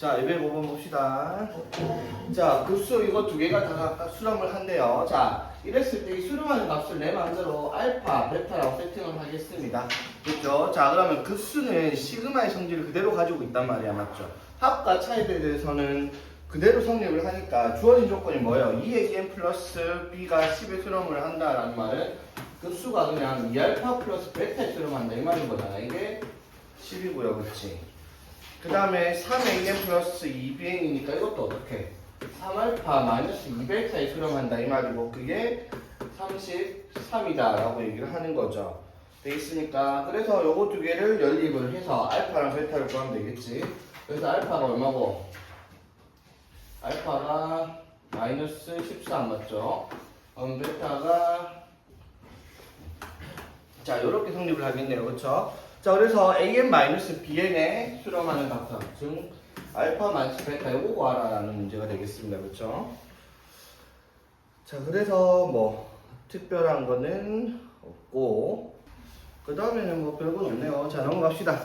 자, 205번 봅시다. 자, 급수 이거 두 개가 다 수렴을 한대요. 자, 이랬을 때 이 수렴하는 값을 내 마음대로 알파, 베타라고 세팅을 하겠습니다. 됐죠? 자, 그러면 급수는 시그마의 성질을 그대로 가지고 있단 말이야. 맞죠? 합과 차이에 대해서는 그대로 성립을 하니까 주어진 조건이 뭐예요? 2am 플러스 b가 10에 수렴을 한다라는 말은 급수가 그냥 2알파 플러스 베타에 수렴한다 이 말인 거잖아. 이게 10이고요. 그렇지? 그 다음에 3am 플러스 2bn이니까 이것도 어떻게? 3알파 마이너스 2베타에 수렴한다 이 말이고 그게 33이다 라고 얘기를 하는 거죠. 돼 있으니까 그래서 요거 두 개를 연립을 해서 알파랑 베타를 구하면 되겠지. 그래서 알파가 얼마고? 알파가 마이너스 13 맞죠? 베타가 자 요렇게 성립을 하겠네요. 그렇죠? 자 그래서 am-bn에 수렴하는 값 즉 알파 마이너스 베타 요거 구하라는 문제가 되겠습니다. 그렇죠? 자 그래서 뭐 특별한 거는 없고 그 다음에는 뭐 별건 없네요. 자 넘어갑시다.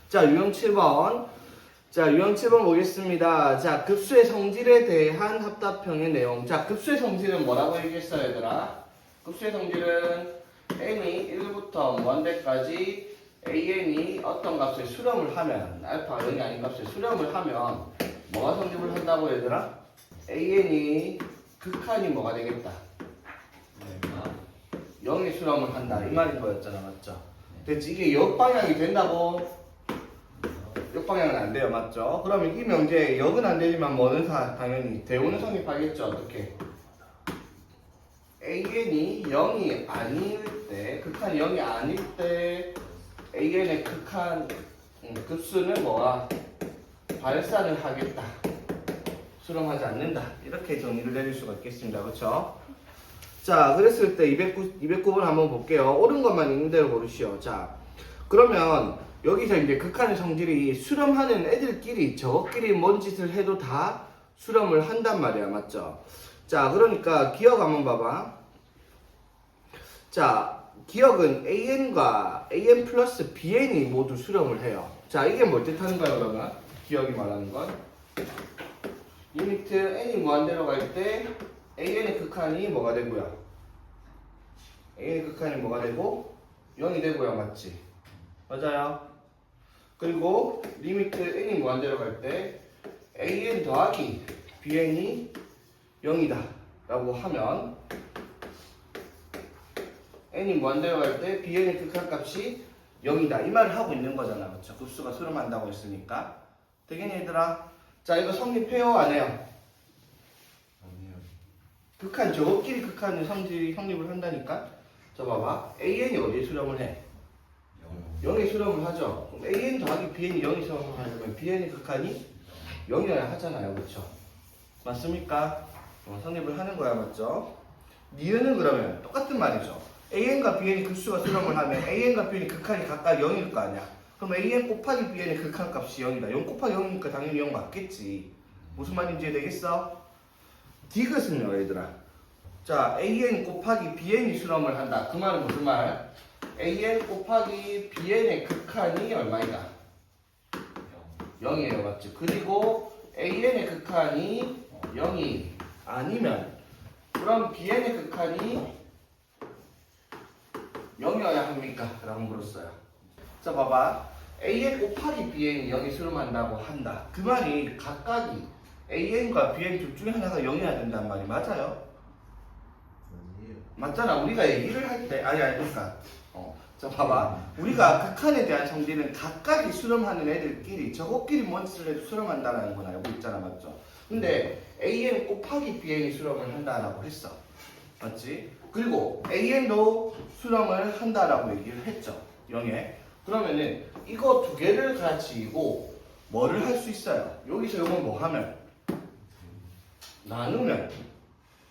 자 유형 7번 자 유형 7번 보겠습니다. 자 급수의 성질에 대한 합답형의 내용. 자 급수의 성질은 뭐라고 얘기했어요 얘들아? 급수의 성질은 n이 1부터 무한대까지 an이 어떤 값에 수렴을 하면 알파가 0이 아닌 값에 수렴을 하면 뭐가 성립을 한다고 얘들아? an이 극한이 뭐가 되겠다? 0이 수렴을 한다 이 말인 거였잖아. 맞죠? 됐지? 이게 역방향이 된다고? 역방향은 안 돼요. 맞죠? 그러면 이 명제에 역은 안 되지만 뭐는 당연히 대우는 성립하겠죠. 어떻게? an이 0이 아닐 때 극한이 0이 아닐 때 an의 극한 급수는 뭐가? 발산을 하겠다. 수렴하지 않는다. 이렇게 정의를 내릴 수가 있겠습니다. 그렇죠? 자 그랬을 때 209번 한번 볼게요. 옳은 것만 있는 대로 고르시오. 자 그러면 여기서 이제 극한의 성질이 수렴하는 애들끼리 저것끼리 뭔 짓을 해도 다 수렴을 한단 말이야. 맞죠? 자 그러니까 기억 한번 봐봐. 자 기억은 an과 an 플러스 bn이 모두 수렴을 해요. 자 이게 뭘 뜻하는 거야 그러면? 기억이 말하는 건 리미트 n이 무한대로 갈 때 an의 극한이 뭐가 되고요? an의 극한이 뭐가 되고? 0이 되고요. 맞지? 맞아요. 그리고 리미트 n이 무한대로 갈 때 an 더하기 bn이 0이다 라고 하면 n이 무한대로 갈 때 bn의 극한값이 0이다 이 말을 하고 있는 거잖아. 그렇죠? 급수가 수렴한다고 했으니까 되겠니 얘들아? 자 이거 성립해요 안 해요? 아니요. 극한 저것끼리 극한의 성질이 성립을 한다니까. 자 봐봐 an이 어디에 수렴을 해? 0에 수렴을 하죠. 그럼 an 더하기 bn이 0이 수렴을 하려면 bn의 극한이 0이어야 하잖아요. 그렇죠? 맞습니까? 성립을 하는 거야. 맞죠? 니은은 그러면 똑같은 말이죠. an과 bn이 급수가 수렴을 하면 an과 bn이 극한이 각각 0일 거 아니야. 그럼 an 곱하기 bn의 극한값이 0이다. 0 곱하기 0이니까 당연히 0 맞겠지. 무슨 말인지 이해되겠어? 디귿은요 얘들아. 자 an 곱하기 bn이 수렴을 한다. 그 말은 무슨 말? an 곱하기 bn의 극한이 얼마이다? 0이에요. 맞죠? 그리고 an의 극한이 0이 아니면 그럼 bn의 극한이 0이어야 합니까? 라고 물었어요. 자 봐봐 an 곱하기 bn이 0이 수렴한다고 한다. 그 말이 각각이 an과 bn 둘 중에 하나가 0이어야 된다는 말이 맞아요? 아니요. 맞잖아. 우리가 얘기를 할 때 아니 그러니까 자 봐봐 우리가 극한에 대한 성질은 각각이 수렴하는 애들끼리 저것끼리 뭔 짓을 해도 수렴한다는 건 알고 있잖아. 맞죠? 근데 an 곱하기 bn이 수렴을 한다라고 했어. 맞지? 그리고 an도 수렴을 한다라고 얘기를 했죠. 0에. 그러면은 이거 두 개를 가지고 뭐를 할 수 있어요? 여기서 이걸 뭐 하면? 나누면.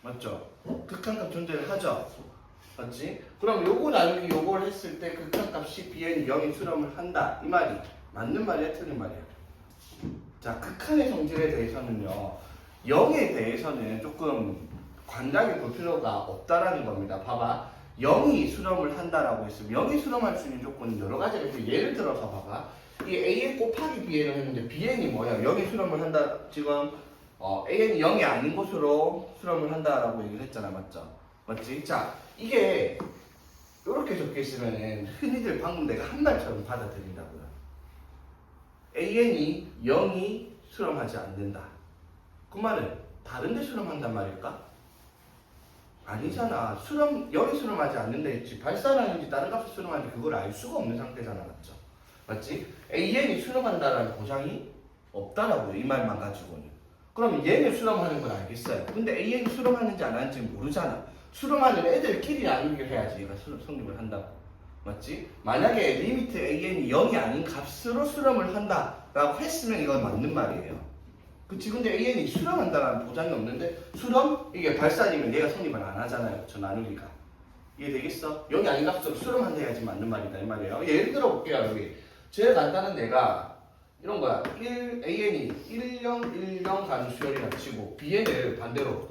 맞죠? 극한값 존재를 하죠. 맞지? 그럼 요거 나누기 요걸 했을 때 극한값이 bn이 0이 수렴을 한다. 이 말이 맞는 말이야 틀린 말이야? 자 극한의 성질에 대해서는요 0에 대해서는 조금 관당히 볼 필요가 없다라는 겁니다. 봐봐 0이 수렴을 한다라고 했으면 0이 수렴할 수 있는 조건은 여러 가지가 있어요. 예를 들어서 봐봐. 이 an 곱하기 bn을 했는데 bn이 뭐야? 0이 수렴을 한다. 지금 an이 0이 아닌 곳으로 수렴을 한다라고 얘기를 했잖아. 맞죠? 맞지? 자, 이게 이렇게 적혀 있으면은 흔히들 방금 내가 한 말처럼 받아들인다고요. an이 0이 수렴하지 않는다. 그 말은 다른 데 수렴한단 말일까? 아니잖아. 수렴, 0이 수렴하지 않는다 했지. 발산하는지 다른 값을 수렴하는지 그걸 알 수가 없는 상태잖아. 맞죠? 맞지? an이 수렴한다라는 보장이 없다라고요. 이 말만 가지고는. 그럼 얘는 수렴하는 건 알겠어요. 근데 an이 수렴하는지 안 하는지 모르잖아. 수렴하는 애들끼리 나누기를 해야지 얘가 성립을 한다고. 맞지? 만약에 리미트 an이 0이 아닌 값으로 수렴을 한다라고 했으면 이건 맞는 말이에요. 그치? 근데 an이 수렴한다라는 보장이 없는데 수렴? 이게 발산이면 얘가 성립을 안 하잖아요. 저 나누기가. 이해되겠어? 0이 아닌 값으로 수렴한다 해야지 맞는 말이다 이 말이에요. 예를 들어 볼게요. 여기 제일 간단한 내가 이런 거야. an이 10, 10 가는 수열이라 치고 bn을 반대로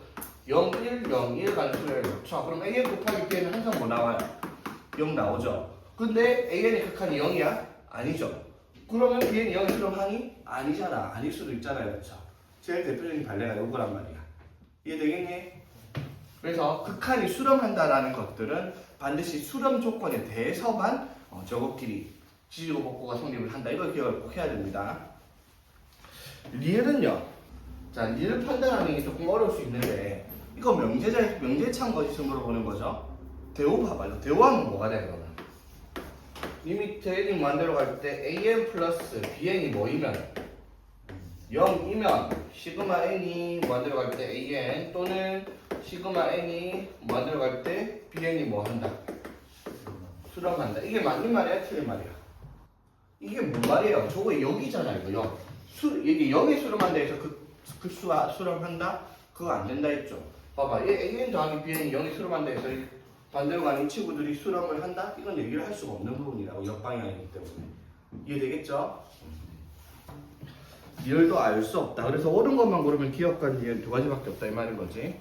0, 1, 0, 1 가는 수열을 놓쳐. 그럼 an 곱하기 bn은 항상 뭐 나와요? 0 나오죠. 근데 an의 극한이 0이야? 아니죠. 그러면 bn이 0이 수렴하니? 아니잖아. 아닐 수도 있잖아요. 그렇죠? 제일 대표적인 발레가 요거란 말이야. 이해되겠니? 그래서 극한이 수렴한다라는 것들은 반드시 수렴 조건에 대해서만 저것끼리 지지고 복구가 성립을 한다. 이걸 기억을 꼭 해야 됩니다. 리을은요. 자, 리을 판단하는 게 조금 어려울 수 있는데 이거 명제차인 것이 물어보는 거죠. 대오 봐봐요. 대오하면 뭐가 돼 그러면? 리미트 n이 만들어 갈 때 an 플러스 bn이 뭐이면 0이면 시그마 n이 만들어 갈 때 an 또는 시그마 n이 만들어 갈 때 bn이 뭐 한다? 수렴한다. 이게 맞는 말이야? 틀린 말이야? 이게 뭔 말이에요? 저거 여기잖아 이거 0. 이게 0이 수렴한다 해서 급수가 수렴한다? 그거 안 된다 했죠. 봐봐. an 더하기 bn이 0이 수렴한다 해서 반대로 가는 이 친구들이 수렴을 한다? 이건 얘기를 할 수가 없는 부분이라고. 역방향이기 때문에. 이해되겠죠? 리얼도 알 수 없다. 그래서 옳은 것만 고르면 기억과 리얼 두 가지밖에 없다 이 말인 거지.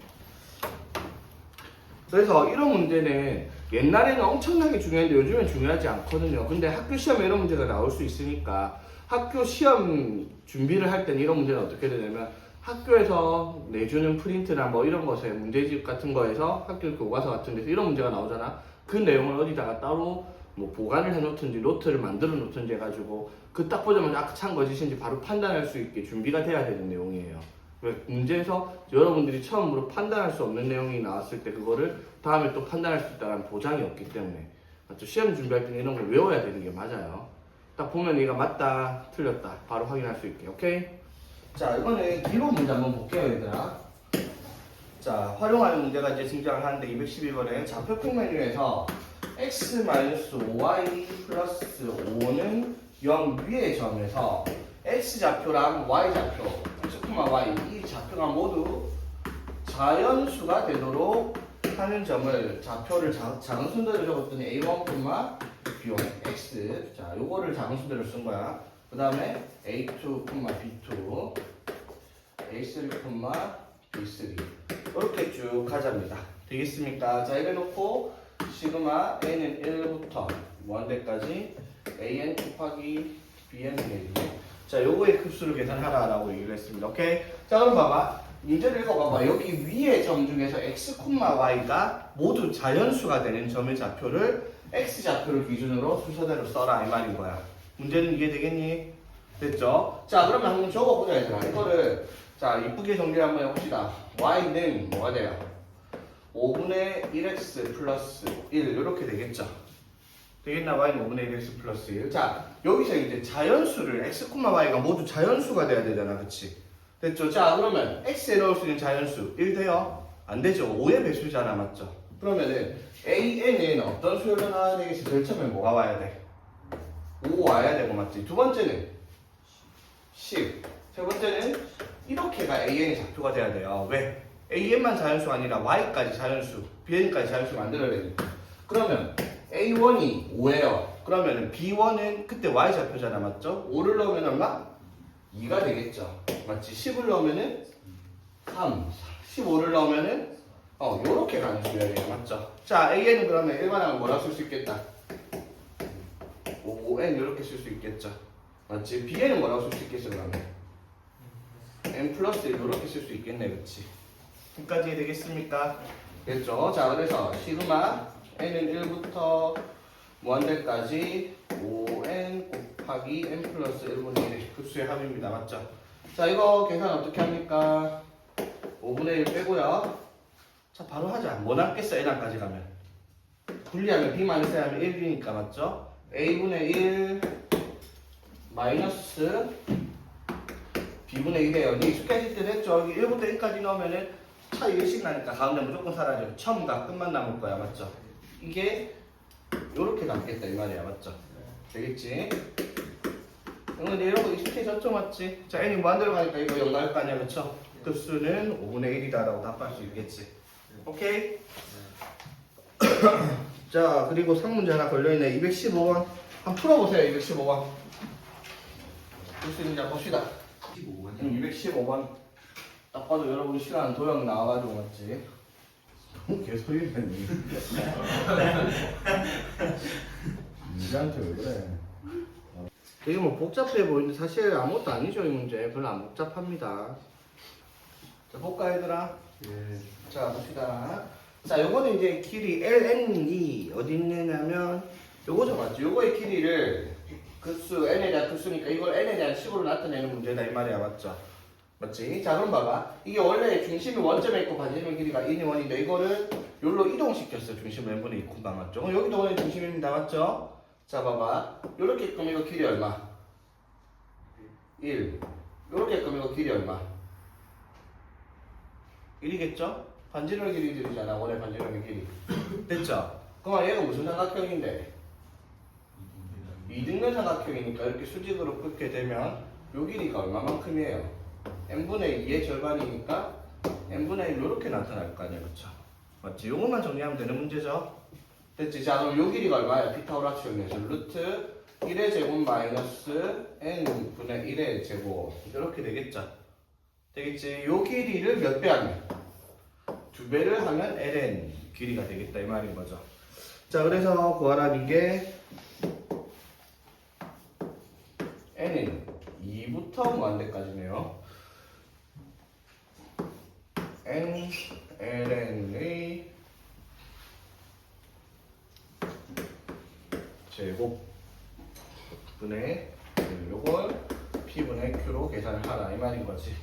그래서 이런 문제는 옛날에는 엄청나게 중요했는데 요즘엔 중요하지 않거든요. 근데 학교 시험에 이런 문제가 나올 수 있으니까 학교 시험 준비를 할 때는 이런 문제는 어떻게 되냐면 학교에서 내주는 프린트나 뭐 이런 것에 문제집 같은 거에서 학교 교과서 같은 데서 이런 문제가 나오잖아. 그 내용을 어디다가 따로 뭐 보관을 해놓든지 노트를 만들어 놓든지 해가지고 그 딱 보자마자 악찬 거짓인지 바로 판단할 수 있게 준비가 돼야 되는 내용이에요. 문제에서 여러분들이 처음으로 판단할 수 없는 내용이 나왔을 때 그거를 다음에 또 판단할 수 있다는 보장이 없기 때문에 맞죠? 시험 준비할 때는 이런 걸 외워야 되는 게 맞아요. 딱 보면 얘가 맞다 틀렸다 바로 확인할 수 있게. 오케이? 자, 이거는 기본 문제 한번 볼게요 얘들아. 자, 활용하는 문제가 이제 등장을 하는데 212번에 좌표평 메뉴에서 x-5y 플러스 5는 0 위의 점에서 x좌표랑 y좌표, x, y 이 좌표가 모두 자연수가 되도록 하는 점을 좌표를 작은 순서대로 적었더니 a1, b1, x. 자, 요거를 작은 순서대로 쓴 거야. 그 다음에 a2, b2, a3, b3 이렇게 쭉 가자입니다. 되겠습니까? 자, 이래 놓고 시그마 n은 1부터 무한대까지 an 곱하기 bn 되겠네. 자, 요거의 급수를 계산하라 라고 얘기를 했습니다. 오케이? 자, 그럼 봐봐. 문제를 읽어봐봐. 여기 위의 점 중에서 x, y가 모두 자연수가 되는 점의 좌표를 x좌표를 기준으로 순서대로 써라 이 말인 거야. 문제는 이해되겠니? 됐죠? 자, 그러면 한번 적어보자 얘들아. 이거를 자, 이쁘게 정리를 한번 해봅시다. y는 뭐가 돼요? 5분의 1x 플러스 1 이렇게 되겠죠? 되겠나? y는 5분의 1x 플러스 1. 자, 여기서 이제 자연수를 x, y가 모두 자연수가 돼야 되잖아. 그치? 됐죠? 자, 그러면 x에 넣을 수 있는 자연수 1 돼요? 안 되죠? 5의 배수잖아. 맞죠? 그러면은 an은 어떤 수열로 나와야 되겠어? 제일 처음에 뭐가 와야 돼? 5 와야 되고 맞지? 두 번째는 10. 세 번째는 이렇게가 an의 좌표가 돼야 돼요. 왜? an만 자연수가 아니라 y까지 자연수, bn까지 자연수 만들어야 되니까. 그러면 a1이 5예요. 그러면 b1은 그때 y좌표잖아. 맞죠? 5를 넣으면 얼마? 2가 되겠죠. 맞지? 10을 넣으면은 3, 15를 넣으면은 요렇게 가는 수열이에요. 맞죠? 자, AN은 그러면 일반항을 뭐라 쓸 수 있겠다? 5N 이렇게 쓸 수 있겠죠. 맞지? BN은 뭐라고 쓸 수 있겠어, 그러면? N 플러스 1 이렇게 쓸 수 있겠네, 그치? 여기까지 되겠습니까? 됐죠? 자, 그래서 시그마 N은 1부터 무한대까지 5N 곱하기 N 플러스 1분의 1의 급수의 합입니다. 맞죠? 자, 이거 계산 어떻게 합니까? 5분의 1 빼고요. 자, 바로 하자. 뭐 남겠어, N항까지 가면? 분리하면 B-A 하면 1이니까, 맞죠? A분의 1 마이너스 B분의 1이에요. 이 익숙해질 때 됐죠? 여기 1부터 1까지 넣으면은 차이 1씩 나니까 가운데 무조건 사라져. 처음과 끝만 남을 거야. 맞죠? 이게 요렇게 남겠다 이 말이야. 맞죠? 되겠지? 근데 이런 거 익숙해졌죠? 맞지? 자, n이 무한대로 가니까 이거 0 나올 거 아니야. 그쵸? 급수는 5분의 1이다 라고 답할 수 있겠지. 오케이? 자, 그리고 상문제 하나 걸려있네. 215번. 한번 풀어보세요. 215번. 풀 수 있는지 한번 봅시다. 15번이요? 215번. 딱 봐도 여러분 싫어하는 도형 나와가지고 맞지? 개소리라니. 니한테 왜 그래? 되게 뭐 복잡해 보이는데 사실 아무것도 아니죠 이 문제. 별로 안 복잡합니다. 자 볼까 얘들아? 예. 자 봅시다. 자 요거는 이제 길이 ln이 어디 있느냐면 요거죠 맞죠? 요거의 길이를 급수 n에 대한 급수니까 이걸 n에 대한 식으로 나타내는 문제다 이 말이야. 맞죠? 맞지? 자 그럼 봐봐. 이게 원래 중심이 원점에 있고 반지름 길이가 1이 1인데 이거를 여기로 이동시켰어. 중심을 n분의 2 콤마 맞죠? 그럼 여기도 원래 중심입니다. 맞죠? 자 봐봐. 요렇게 끔 이거 길이 얼마? 1. 요렇게 끔 이거 길이 얼마? 1이겠죠? 반지름 길이들이잖아. 원래 반지름의 길이. 됐죠? 그럼 얘가 무슨 삼각형인데? 이등변 삼각형이니까 이렇게 수직으로 긋게 되면 요 길이가 얼마만큼이에요? n분의 2의 절반이니까 n분의 1 이렇게 나타날 거 아니야. 그쵸? 맞지? 요것만 정리하면 되는 문제죠? 됐지? 자 그럼 요 길이가 얼마야? 피타고라스 용에서 루트 1의 제곱 마이너스 n분의 1의 제곱 이렇게 되겠죠? 되겠지? 요 길이를 몇 배 하면? 2배를 하면 ln 길이가 되겠다 이 말인 거죠. 자 그래서 구하라는 게 n은 2부터 무한대까지네요. n ln의 제곱 분의 요걸 p분의 q로 계산을 하라 이 말인 거지.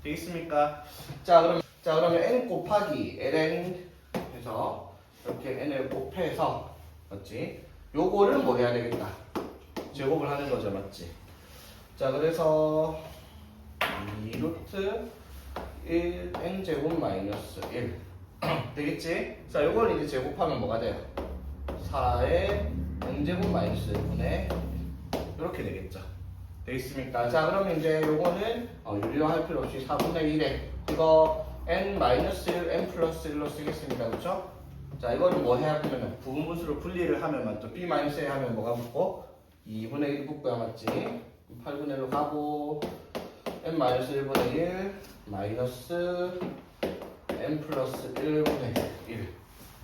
되겠습니까? 자 그러면 n 곱하기 ln 해서 이렇게 n을 곱해서 맞지? 요거를 뭐 해야 되겠다? 제곱을 하는 거죠, 맞지? 자 그래서 2루트 1 n제곱 마이너스 1 되겠지? 자 요걸 이제 제곱하면 뭐가 돼요? 4의 n제곱 마이너스 1분의 이렇게 되겠죠. 되겠습니까? 자 그러면 이제 요거는 유리로 할 필요 없이 4분의 1에 이거 n 마이너스 1 n 플러스 1로 쓰겠습니다. 그렇죠? 자 이거는 뭐 해야 하면 부분분수로 분리를 하면 또 b 마이너스 1 하면 뭐가 붙고 2분의 1 붙고야 맞지? 8분의 1로 가고 n 마이너스 1분의 1 마이너스 n 플러스 1분의 1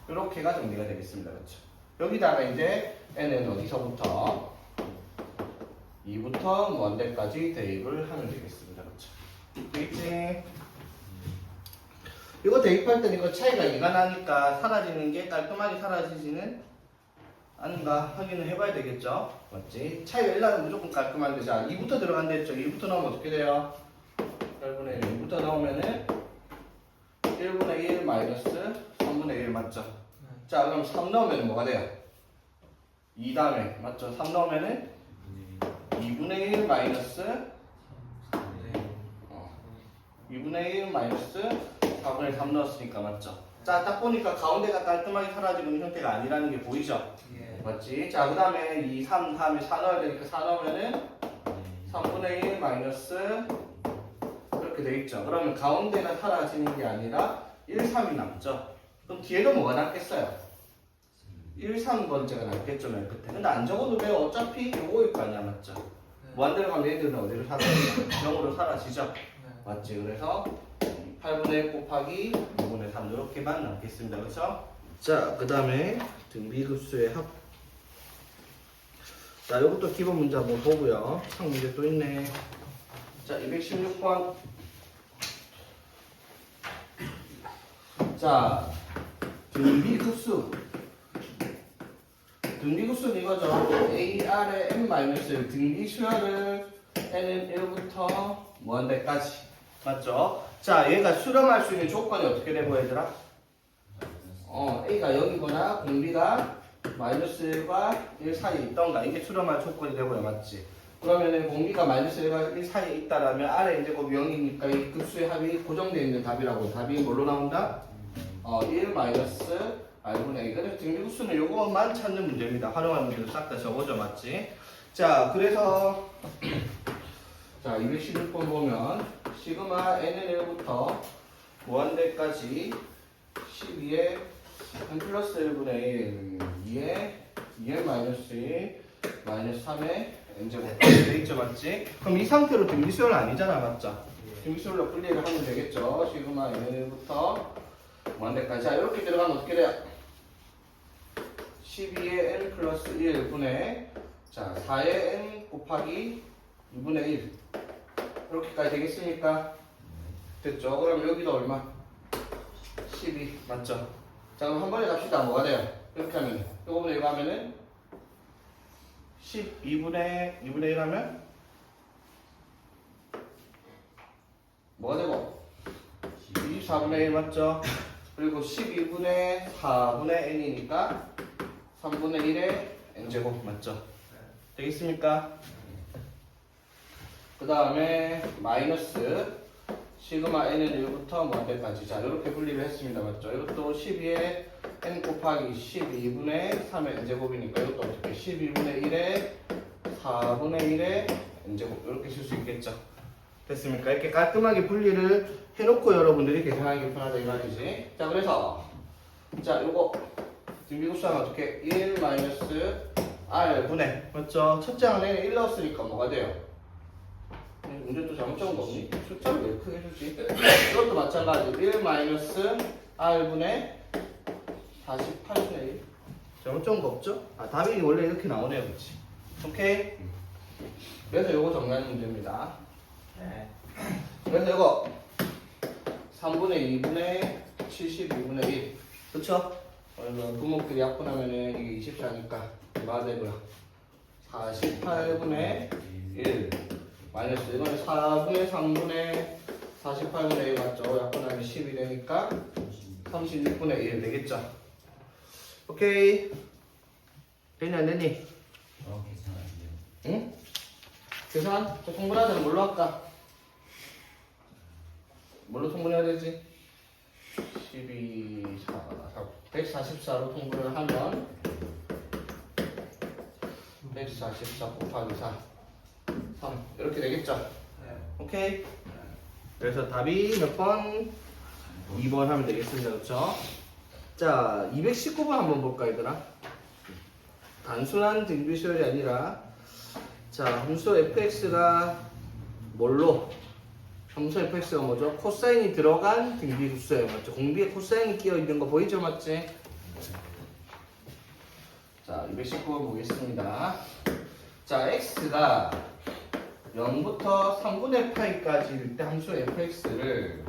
이렇게가 정리가 되겠습니다. 그렇죠? 여기다가 이제 n은 어디서부터 2부터 무한대까지 대입을 하면 되겠습니다. 그렇죠? 되겠지? 이거 대입할 때는 이거 차이가 2가 나니까 사라지는 게 깔끔하게 사라지지는 않은가 확인을 해봐야 되겠죠? 맞지? 차이가 1 나면 무조건 깔끔한데 자 2부터 들어간다 했죠? 2부터 나오면 어떻게 돼요? 8분의 1 2부터 나오면은 1분의 1 마이너스 3분의 1 맞죠? 자 그럼 3 넣으면 뭐가 돼요? 2 다음에 맞죠? 3 넣으면은 2분의 1 마이너스 2분의 1 마이너스 4분의 3 넣었으니까 맞죠? 자 딱 보니까 가운데가 깔끔하게 사라지는 형태가 아니라는 게 보이죠? 맞지? 자 그 다음에 2, 3 다음에 4 넣어야 되니까 4 넣으면은 3분의 1 마이너스 이렇게 되겠죠? 그러면 가운데가 사라지는 게 아니라 1, 3이 남죠? 그럼 뒤에도 뭐가 남겠어요? 1, 3번째가 남겠죠 맨 끝에. 근데 안 적어도 왜 어차피 요거일 거 아니야 맞죠? 무한대로 가면 얘들은 어디로 사라지죠? 0으로 사라지죠? 맞지? 그래서 8분의 1 곱하기 2분의 3 이렇게만 남겠습니다. 그렇죠? 자, 그 다음에 등비급수의 합. 자, 이것도 기본 문제 한번 보고요. 상 문제 또 있네. 자, 216번. 자, 등비급수. 등비급수는 이거죠. AR의 n-1 등비수열을 n은 1부터 무한대까지. 맞죠? 자, 얘가 수렴할 수 있는 조건이 어떻게 되고 얘들아? A가 0이거나 공비가 -1과 1 사이에 있던가 이게 수렴할 조건이 되고요. 맞지? 그러면은 공비가 -1과 1 사이에 있다라면 아래 N제곱이 0이니까 이 급수의 합이 고정되어 있는 답이라고. 답이 뭘로 나온다? 1 R분의 A. 그래서 등비급수는 요것만 찾는 문제입니다. 활용할 문제도 싹 다 적어줘. 맞지? 자, 그래서 자, 216번 보면 시그마 n은 1부터 무한대까지 12의 n 플러스 1분의 1, 2의 2n 마이너스 1, 마이너스 3의 n제곱 돼 있죠. 맞지? 그럼 이 상태로 등비수열 아니잖아. 맞죠? 등비수열로 분리를 하면 되겠죠. 시그마 n은 1부터 무한대까지. 자, 이렇게 들어가면 어떻게 돼요? 12의 n 플러스 1분의 자, 4의 n 곱하기 2분의 1 이렇게까지 되겠습니까? 됐죠? 그럼 여기도 얼마? 12 맞죠? 자, 그럼 한 번에 갑시다. 뭐가 돼요? 이렇게 하면 이거보다 이거 하면은 12분의 2분의 1 하면 뭐가 되고? 24분의 1 맞죠? 그리고 12분의 4분의 n이니까 3분의 1의 n제곱 맞죠? 되겠습니까? 그 다음에 마이너스 시그마 n은 1부터 무한대까지. 자, 이렇게 분리를 했습니다. 맞죠? 이것도 12의 n 곱하기 12분의 3의 n제곱이니까 이것도 어떻게 12분의 1의 4분의 1의 n제곱 이렇게 쓸 수 있겠죠? 됐습니까? 이렇게 깔끔하게 분리를 해놓고 여러분들이 계산하기 편하다 이 말이지. 자, 그래서 자, 요거 등비급수하면 어떻게 1 마이너스 r분의 맞죠? 첫째 항에 1 넣었으니까 뭐가 돼요? 문제 또 잘못 적은 거 없니? 숫자를 왜 크게 주지? 이것도 마찬가지 1 마이너스 r분의 48분의 1 잘못 적은 거 없죠? 아, 답이 원래 이렇게 나오네요. 그렇지? 오케이? 그래서 이거 정리하는 문제입니다. 네. 그래서 이거 3분의 2분의 72분의 1 그쵸? 분모끼리 약분하면은 이게 24니까 뭐가 되고요? 48분의 1 마이너스 이거는 4분의 3분의 48분의 1 맞죠? 약분하면 10이 되니까 36분의 1 되겠죠? 오케이. 되니 안 되니? 응? 계산? 저 통분하자는 뭘로 할까? 뭘로 통분해야 되지? 12, 144로 통분을 하면 144 곱하기 4 3 이렇게 되겠죠? 네. 오케이? 그래서 답이 몇 번? 2번 하면 되겠습니다. 그렇죠? 자, 219번 한번 볼까 얘들아? 단순한 등비수열이 아니라 자, 함수 fx가 뭘로? 함수 fx가 뭐죠? 코사인이 들어간 등비급수예요. 맞죠? 공비에 코사인이 끼어 있는 거 보이죠? 맞지? 자, 219번 보겠습니다. 자, x가 0부터 3분의 파이까지일 때 함수 fx를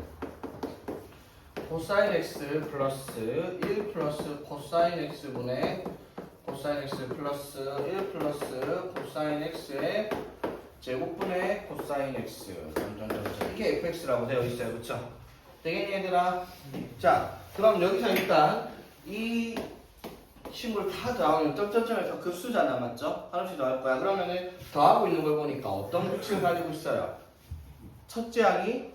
코사인 x 플러스 1 플러스 코사인 x분의 코사인 x 플러스 1 플러스 코사인 x의 제곱분의 코사인 x 이게 fx라고 되어 있어요. 그쵸? 되겠니 얘들아? 자, 그럼 여기서 일단 이 식물 다 더하면 점점점에서 급수잖아. 맞죠? 하나씩 더할 거야. 그러면은 더하고 있는 걸 보니까 어떤 규칙을 가지고 있어요? 첫째 항이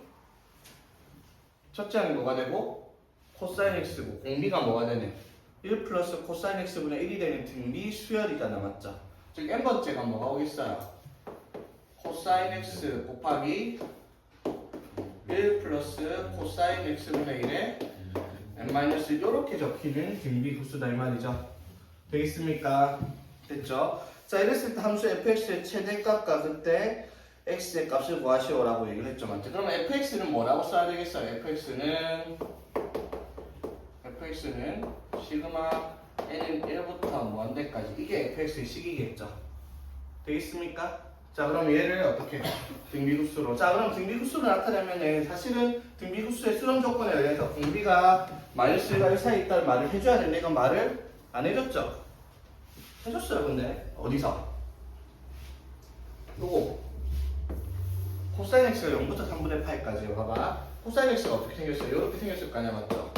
뭐가 되고 코사인 x고 공비가 뭐가 되네? 1 플러스 코사인 x분의 1이 되는 등비 수열이잖아. 맞죠? 즉 n번째가 뭐가 오겠어요? 코사인 x 곱하기 1 플러스 코사인 x분의 1에 n-1 이렇게 적히는 등비 급수다 이 말이죠. 되겠습니까? 됐죠? 자, 이랬을 때 함수 fx의 최대값과 그때 x의 값을 구하시오라고 얘기를 했죠. 맞죠? 그럼 fx는 뭐라고 써야 되겠어요? fx는 시그마 n은 1부터 무한대까지 이게 fx의 식이겠죠. 되겠습니까? 자, 그럼 얘를 어떻게 등비구수로. 자, 그럼 등비구수로 나타내면은 사실은 등비구수의 수렴 조건에 의해서 공비가 마이너스 1과 1 사이에 있다는 말을 해줘야 되는데 이건 말을 안 해줬죠. 해줬어요. 근데 어디서? 요거 코사인 x가 0부터 3분의 파이까지요. 봐봐. 코사인 x가 어떻게 생겼어요? 이렇게 생겼을 거 아니야, 맞죠?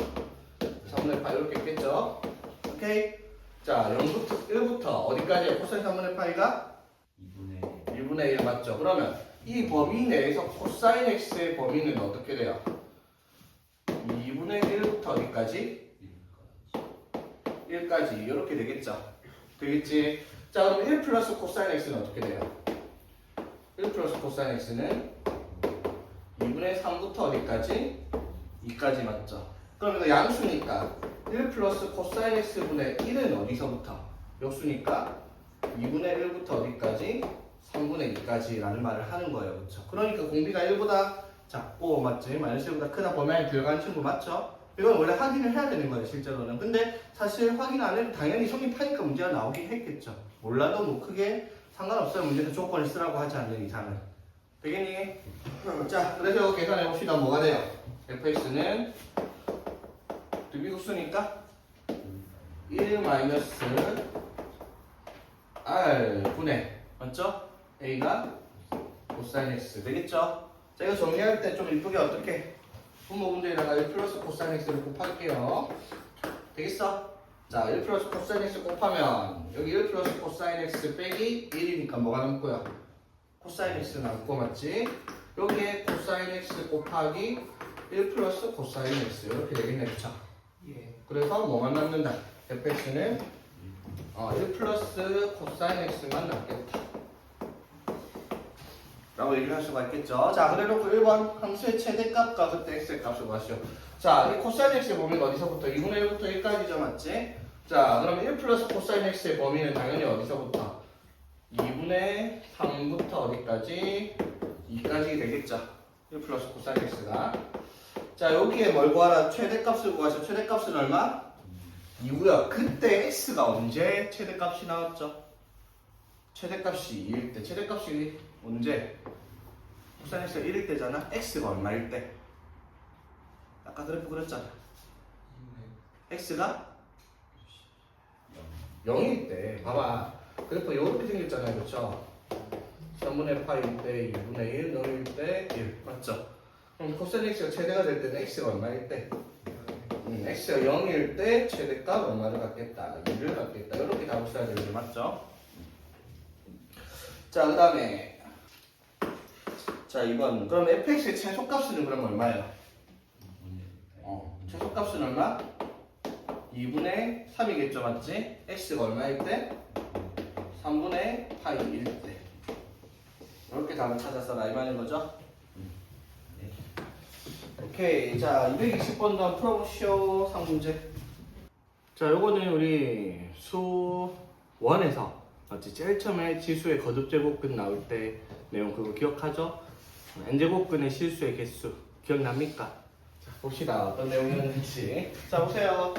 3분의 파이 이렇게 있겠죠? 오케이. 자, 0부터 1부터 어디까지예요? 코사인 3분의 파이가 1분의 1 맞죠? 그러면 이 범위 내에서 코사인 x의 범위는 어떻게 돼요? 2분의 1부터 어디까지? 1까지 이렇게 되겠죠? 되겠지? 자, 그럼 1 플러스 코사인 x는 어떻게 돼요? 1 플러스 코사인 x는 2분의 3부터 어디까지? 2까지 맞죠? 그럼 이거 양수니까 1 플러스 코사인 x분의 1은 어디서부터? 역수니까 2분의 1부터 어디까지? 3분의 2까지 라는 말을 하는 거예요. 그렇죠? 그러니까 공비가 1보다 작고 맞지? 마이너스 1보다 크다 범위안에 들어가는 친구 맞죠? 이건 원래 확인을 해야 되는 거예요. 실제로는. 근데 사실 확인 안 해도 당연히 성립하니까 문제가 나오긴 했겠죠. 몰라도 뭐 크게 상관없어요. 문제는 조건을 쓰라고 하지 않는 이상은. 되겠니? 자, 그래서 이거 계산해 봅시다. 뭐가 돼요? fx는 등비국수니까 1 마이너스 r 분의 맞죠? a가 코사인 x 되겠죠? 자, 이거 정리할 때 좀 이쁘게 어떻게 분모 문제에다가 1 플러스 코사인 x를 곱할게요. 되겠어? 자, 1 플러스 코사인 x 곱하면 여기 1 플러스 코사인 x 빼기 1이니까 뭐가 남고요? 코사인 x 남고 맞지? 여기에 코사인 x 곱하기 1 플러스 코사인 x 이렇게 되겠네, 그쵸? 예. 그래서 뭐만 남는다? fx는 1 플러스 코사인 x만 남겠다 라고 얘기를 할 수가 있겠죠. 자, 그래놓고 1번 함수의 최대값과 그때 x의 값을 구하시오. 자, 이 코사인 x의 범위는 어디서부터? 2분의 1부터 1까지죠, 맞지? 자, 그럼 1 플러스 코사인 x의 범위는 당연히 어디서부터? 2분의 3부터 어디까지? 2까지 되겠죠. 1 플러스 코사인 x가. 자, 여기에 뭘 구하라? 최대값을 구하시오. 최대값은 얼마? 2고요. 그때 x가 언제 최대값이 나왔죠? 최대값이 2일 때. 최대값이 언제? 코사인 x가 1일 때잖아. x가 얼마일 때? 아까 그래프 그렸잖아. x가 0일 때. 봐봐. 그래프 이렇게 생겼잖아요. 그렇죠? 3분의 파일 때 2분의 1, 0일 때 1. 맞죠? 그럼 코사인 x가 최대가 될 때는 x가 얼마일 때? x가 0일 때 최대값 얼마를 갖겠다? 2를 갖겠다. 이렇게 답을 써야 되는 게 맞죠? 자, 그 다음에 자, 2번. 그럼 fx의 최소값은 그럼 얼마예요? 최소값은 얼마? 2분의 3이겠죠, 맞지? x가 얼마일 때? 3분의 파이 1일 때. 이렇게 답을 찾았어라 이 말인 거죠? 오케이. 자, 220번도 한번 풀어보시오. 3문제. 자, 요거는 우리 수 1에서 맞지? 제일 처음에 지수의 거듭제곱근 나올 때 내용 그거 기억하죠? n제곱근의 실수의 개수 기억납니까? 자, 봅시다. 어떤 내용이었는지. 자, 보세요.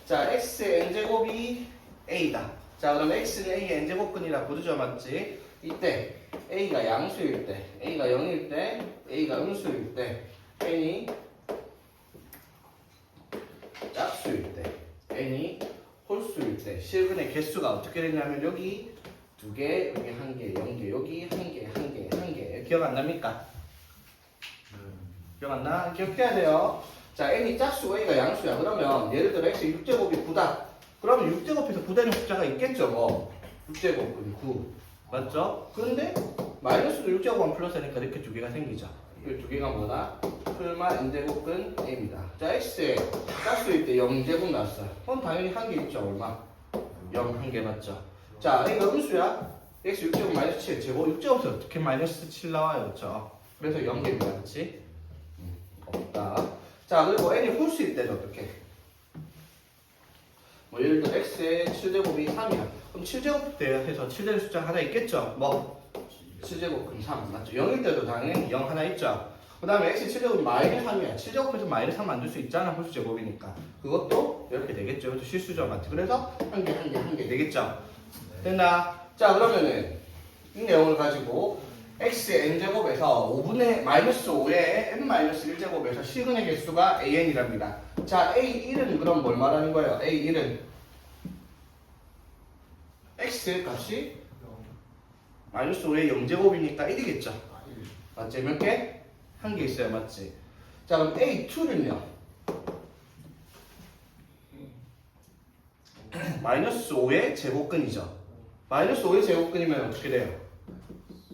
자, x의 n제곱이 a다. 자, 그럼 x는 a의 n제곱근이라 부르죠, 맞지? 이때 a가 양수일 때, a가 0일 때, a가 음수일 때, n이 짝수일 때, n이 홀수일 때 실근의 개수가 어떻게 되냐면 여기 2개, 여기 1개, 0개, 여기 1개, 1개, 1개. 기억 안 납니까? 기억 안 나? 기억해야 돼요. 자, n이 짝수고 a가 양수야. 그러면 예를 들어 x 6제곱이 9다. 그러면 6제곱에서 9되는 숫자가 있겠죠, 뭐. 6제곱은 9. 맞죠? 그런데 마이너스도 6제곱은 플러스니까 이렇게 2개가 생기죠. 이 2개가 뭐다? 풀마 n제곱근 a입니다. 자, x의 짝수일 때 0제곱 나왔어요. 그럼 당연히 1개 있죠, 얼마? 0, 1개 맞죠? 자, a가 음수야. x 6제곱 마이너스 7 제곱. 6제곱에서 어떻게 마이너스 7 나와요, 그렇죠? 그래서 0개입니다, 그렇지? 없다. 자, 그리고 n이 홀수일 때는 어떻게? 뭐 예를 들어 x의 7제곱이 3이야. 그럼 7제곱 대해서 7되는 숫자 하나 있겠죠? 뭐? 7제곱은 3 맞죠? 0일 때도 당연히 0 하나 있죠. 그 다음에 x 7제곱이 마이너스 3이야. 7제곱에서 마이너스 3 만들 수 있잖아. 홀수제곱이니까. 그것도 이렇게 되겠죠. 이것도 실수죠. 맞죠? 그래서 한 개 되겠죠. 됐나? 자, 그러면은 이 내용을 가지고 x의 n제곱에서 5분의 마이너스 5의 n-1제곱에서 실근의 개수가 an이랍니다. 자, a1은 그럼 뭘 말하는 거예요? a1은 x 값이 마이너스 5의 0제곱이니까 1이겠죠. 맞지? 몇 개? 한 개 있어요. 맞지? 자, 그럼 a2는요? 마이너스 5의 제곱근이죠. 마이너스 5의 제곱근이면 어떻게 돼요?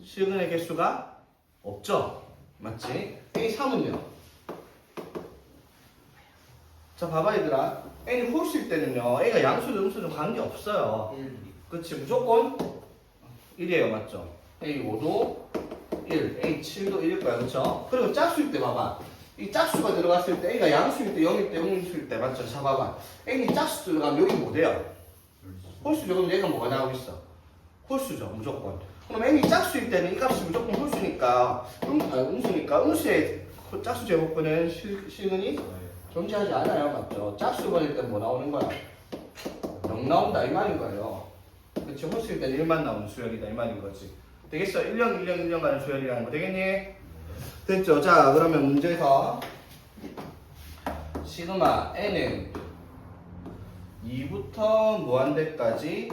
실근의 개수가 없죠? 맞지? a3은요? 자, 봐봐 얘들아. n이 홀수일 때는요, a가 양수든 음수든 관계없어요. 그치? 무조건 1이에요. 맞죠? a5도 1, a7도 1일 거야. 그쵸? 그리고 짝수일 때 봐봐. 이 짝수가 들어갔을 때 a가 양수일 때 0일 때 음수일 때 맞죠? 자, 봐봐. n이 짝수 들어가면 여기 뭐 돼요? 홀수죠. 그럼 얘가 뭐가 나오고 있어? 홀수죠. 무조건. 그럼 n이 짝수일 때는 이 값이 무조건 홀수니까 음수니까 음수의 짝수 제곱근은 실근이 존재하지 않아요. 맞죠? 짝수근일 때 뭐 나오는 거야? 0 나온다 이 말인 거예요. 그치? 홀수일 때는 1만 나오는 수열이다 이 말인 거지. 되겠어? 1령 가는 수열이라는 거 되겠니? 됐죠? 자, 그러면 문제에서 시그마 n은 2부터 무한대까지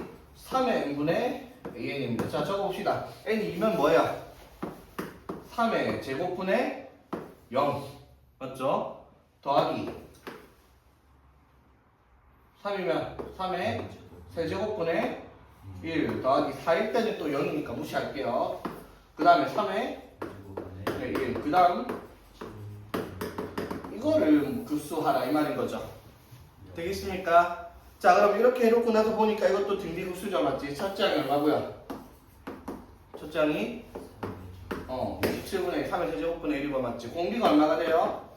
3의 n분의 an입니다. 자, 적어봅시다. n이 2면 뭐야? 3의 제곱분의 0 맞죠? 더하기 3이면 3의 세제곱분의 1 더하기 4일 때는 또 0이니까 무시할게요. 그 다음에 3의 1. 그 다음 이거를 급수하라 이 말인 거죠. 되겠습니까? 자, 그럼 이렇게 해놓고 나서 보니까 이것도 등비급수죠. 맞지? 첫째 항이 얼마고요? 첫째 항이 27분의 3의 세제곱분의 1이고 맞지? 공비가 얼마가 돼요?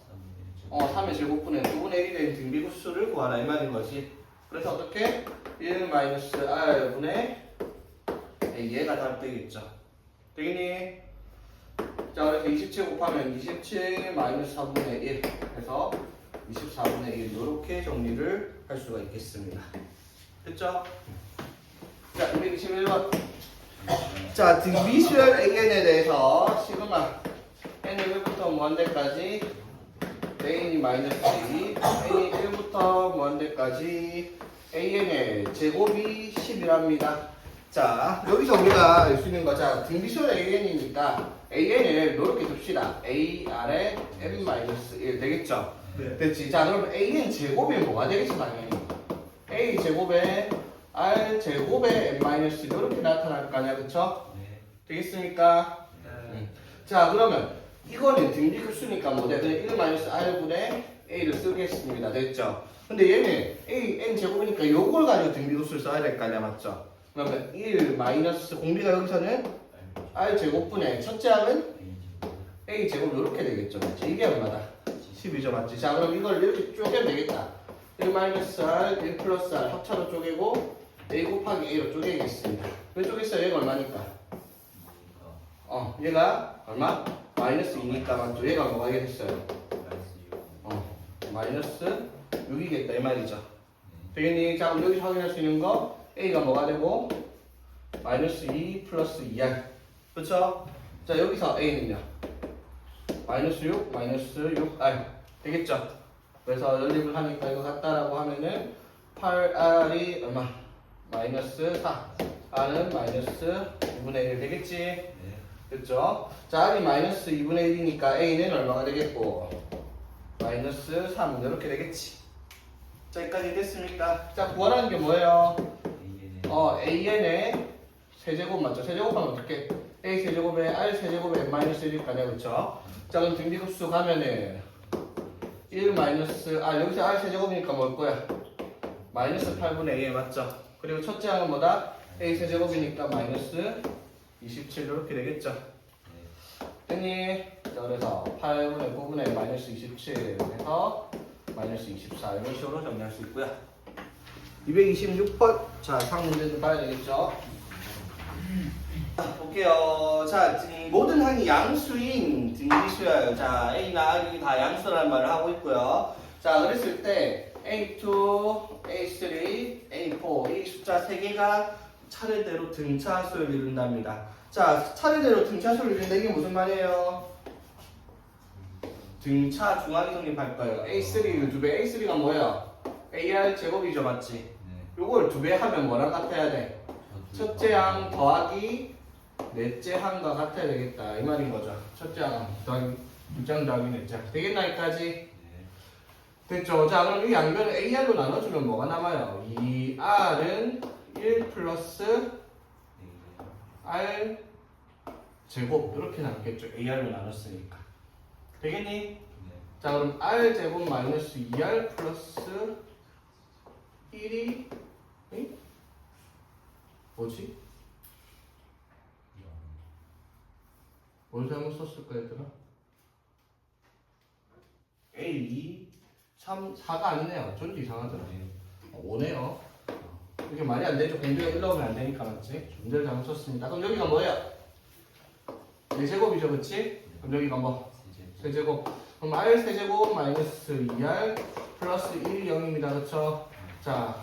3의 제곱분의 2분의 1이 된 등비급수를 구하라 이 말인 거지. 그래서 어떻게? 1-r분의 얘가 답 되겠죠. 되겠니? 자, 그래서 27 곱하면 27 4분의 1 해서 24분의 1 이렇게 정리를 할 수가 있겠습니다. 됐죠? 자, 221번. 자, 등비수열 AN에 대해서 시그마 n이 1부터 무한대까지 an이 마이너스 2, n이 1부터 무한대까지 an의 제곱이 10이랍니다. 자, 여기서 우리가 알 수 있는 거, 자, 등비수열 an이니까 an을 이렇게 둡시다. a 아래 n-1 되겠죠? 네. 됐지? 자, 그럼 an 제곱이 뭐가 되겠지, 당연히? a 제곱에 r 제곱에 n-1 이렇게 나타날 거 아니야, 그쵸? 네. 되겠습니까? 자, 그러면 이거는 등비급수니까 뭐 돼? 그냥 1-r분의 a를 쓰겠습니다. 됐죠? 근데 얘는 a n 제곱이니까 요걸 가지고 등비급수를 써야 될 거 아니야, 맞죠? 그러면 1 마이너스 공비가 여기서는 r 제곱분의 첫째 항은 a 제곱 이렇게 되겠죠, 맞지? 이게 얼마다? 12죠, 맞지? 자, 그럼 이걸 이렇게 쪼개면 되겠다. 1 마이너스 r, 1 플러스 r 합차로 쪼개고 a 곱하기 a로 쪼개겠습니다. 왜 쪼갰어요? 얘가 얼마니까? 얘가 얼마? 마이너스 2니까 맞죠? 얘가 뭐가 되겠어요? 마이너스 6이겠다 이 말이죠. 되겠니? 자, 그럼 여기서 확인할 수 있는 거 a가 뭐가 되고 마이너스 2 플러스 2r 그렇죠? 자, 여기서 a는요 마이너스 6 마이너스 6r 되겠죠? 그래서 연립을 하니까 이거 같다라고 하면은 8r이 얼마? 마이너스 4 r은 마이너스 2분의 1 되겠지? 네. 그렇죠? 자, r이 마이너스 2분의 1이니까 a는 얼마가 되겠고 마이너스 3 이렇게 되겠지. 자, 여기까지 됐습니까? 자, 구하라는 게 뭐예요? an의 세제곱 맞죠? 세제곱하면 어떻게? a 세제곱에 r 세제곱에 n-1일 거 아니야, 그쵸? 자, 그럼 등비급수 가면은 1 마이너스 여기서 r 세제곱이니까 뭘 거야? 마이너스 8분의 2 맞죠? 그리고 첫째 항은 뭐다? a 세제곱이니까 마이너스 27 이렇게 되겠죠? 됐니? 자, 그래서 8분의 9분의 마이너스 27 해서 마이너스 24 이런 식으로 정리할 수 있고요. 226번 자, 상 문제도 봐야 되겠죠? 볼게요. 자, 지금 모든 항이 양수인 등기수예요. 자, A나 R이 다 양수라는 말을 하고 있고요. 자, 그랬을 때 A2, A3, A4 이 숫자 3개가 차례대로 등차수를 이룬답니다. 자, 차례대로 등차수를 이룬다 이게 무슨 말이에요? 등차 중앙이 성립할 거예요. A3를 2배, A3가 뭐예요? AR 제곱이죠, 맞지? 네. 요걸 2배 하면 뭐랑 같아야 돼? 첫째 항 더하기 넷째 항과 같아야 되겠다 이 말인 거죠. 첫째 항 더하기 두장 더하기 넷째 되겠나 여기까지? 네. 됐죠? 자 그럼 이 양변을 AR로 나눠주면 뭐가 남아요? 이 R은 1 플러스 네. R 제곱 이렇게 남겠죠. AR로 나눴으니까 되겠니? 네. 자 그럼 R 제곱 마이너스 2R 플러스 1이 뭐지? 뭘 잘못 썼을까 얘들아? A, 2, 3, 4가 아니네요. 전도 이상하더라. 5네요. 이게 말이 안 되죠. 공비가 1 넣으면 안 되니까 맞지? 문제를 잘못 썼습니다. 그럼 여기가 뭐야? 4제곱이죠, 그치? 그럼 여기가 뭐? 세제곱. 그럼 R 세제곱 마이너스 2R 플러스 1이 0입니다. 그쵸? 자,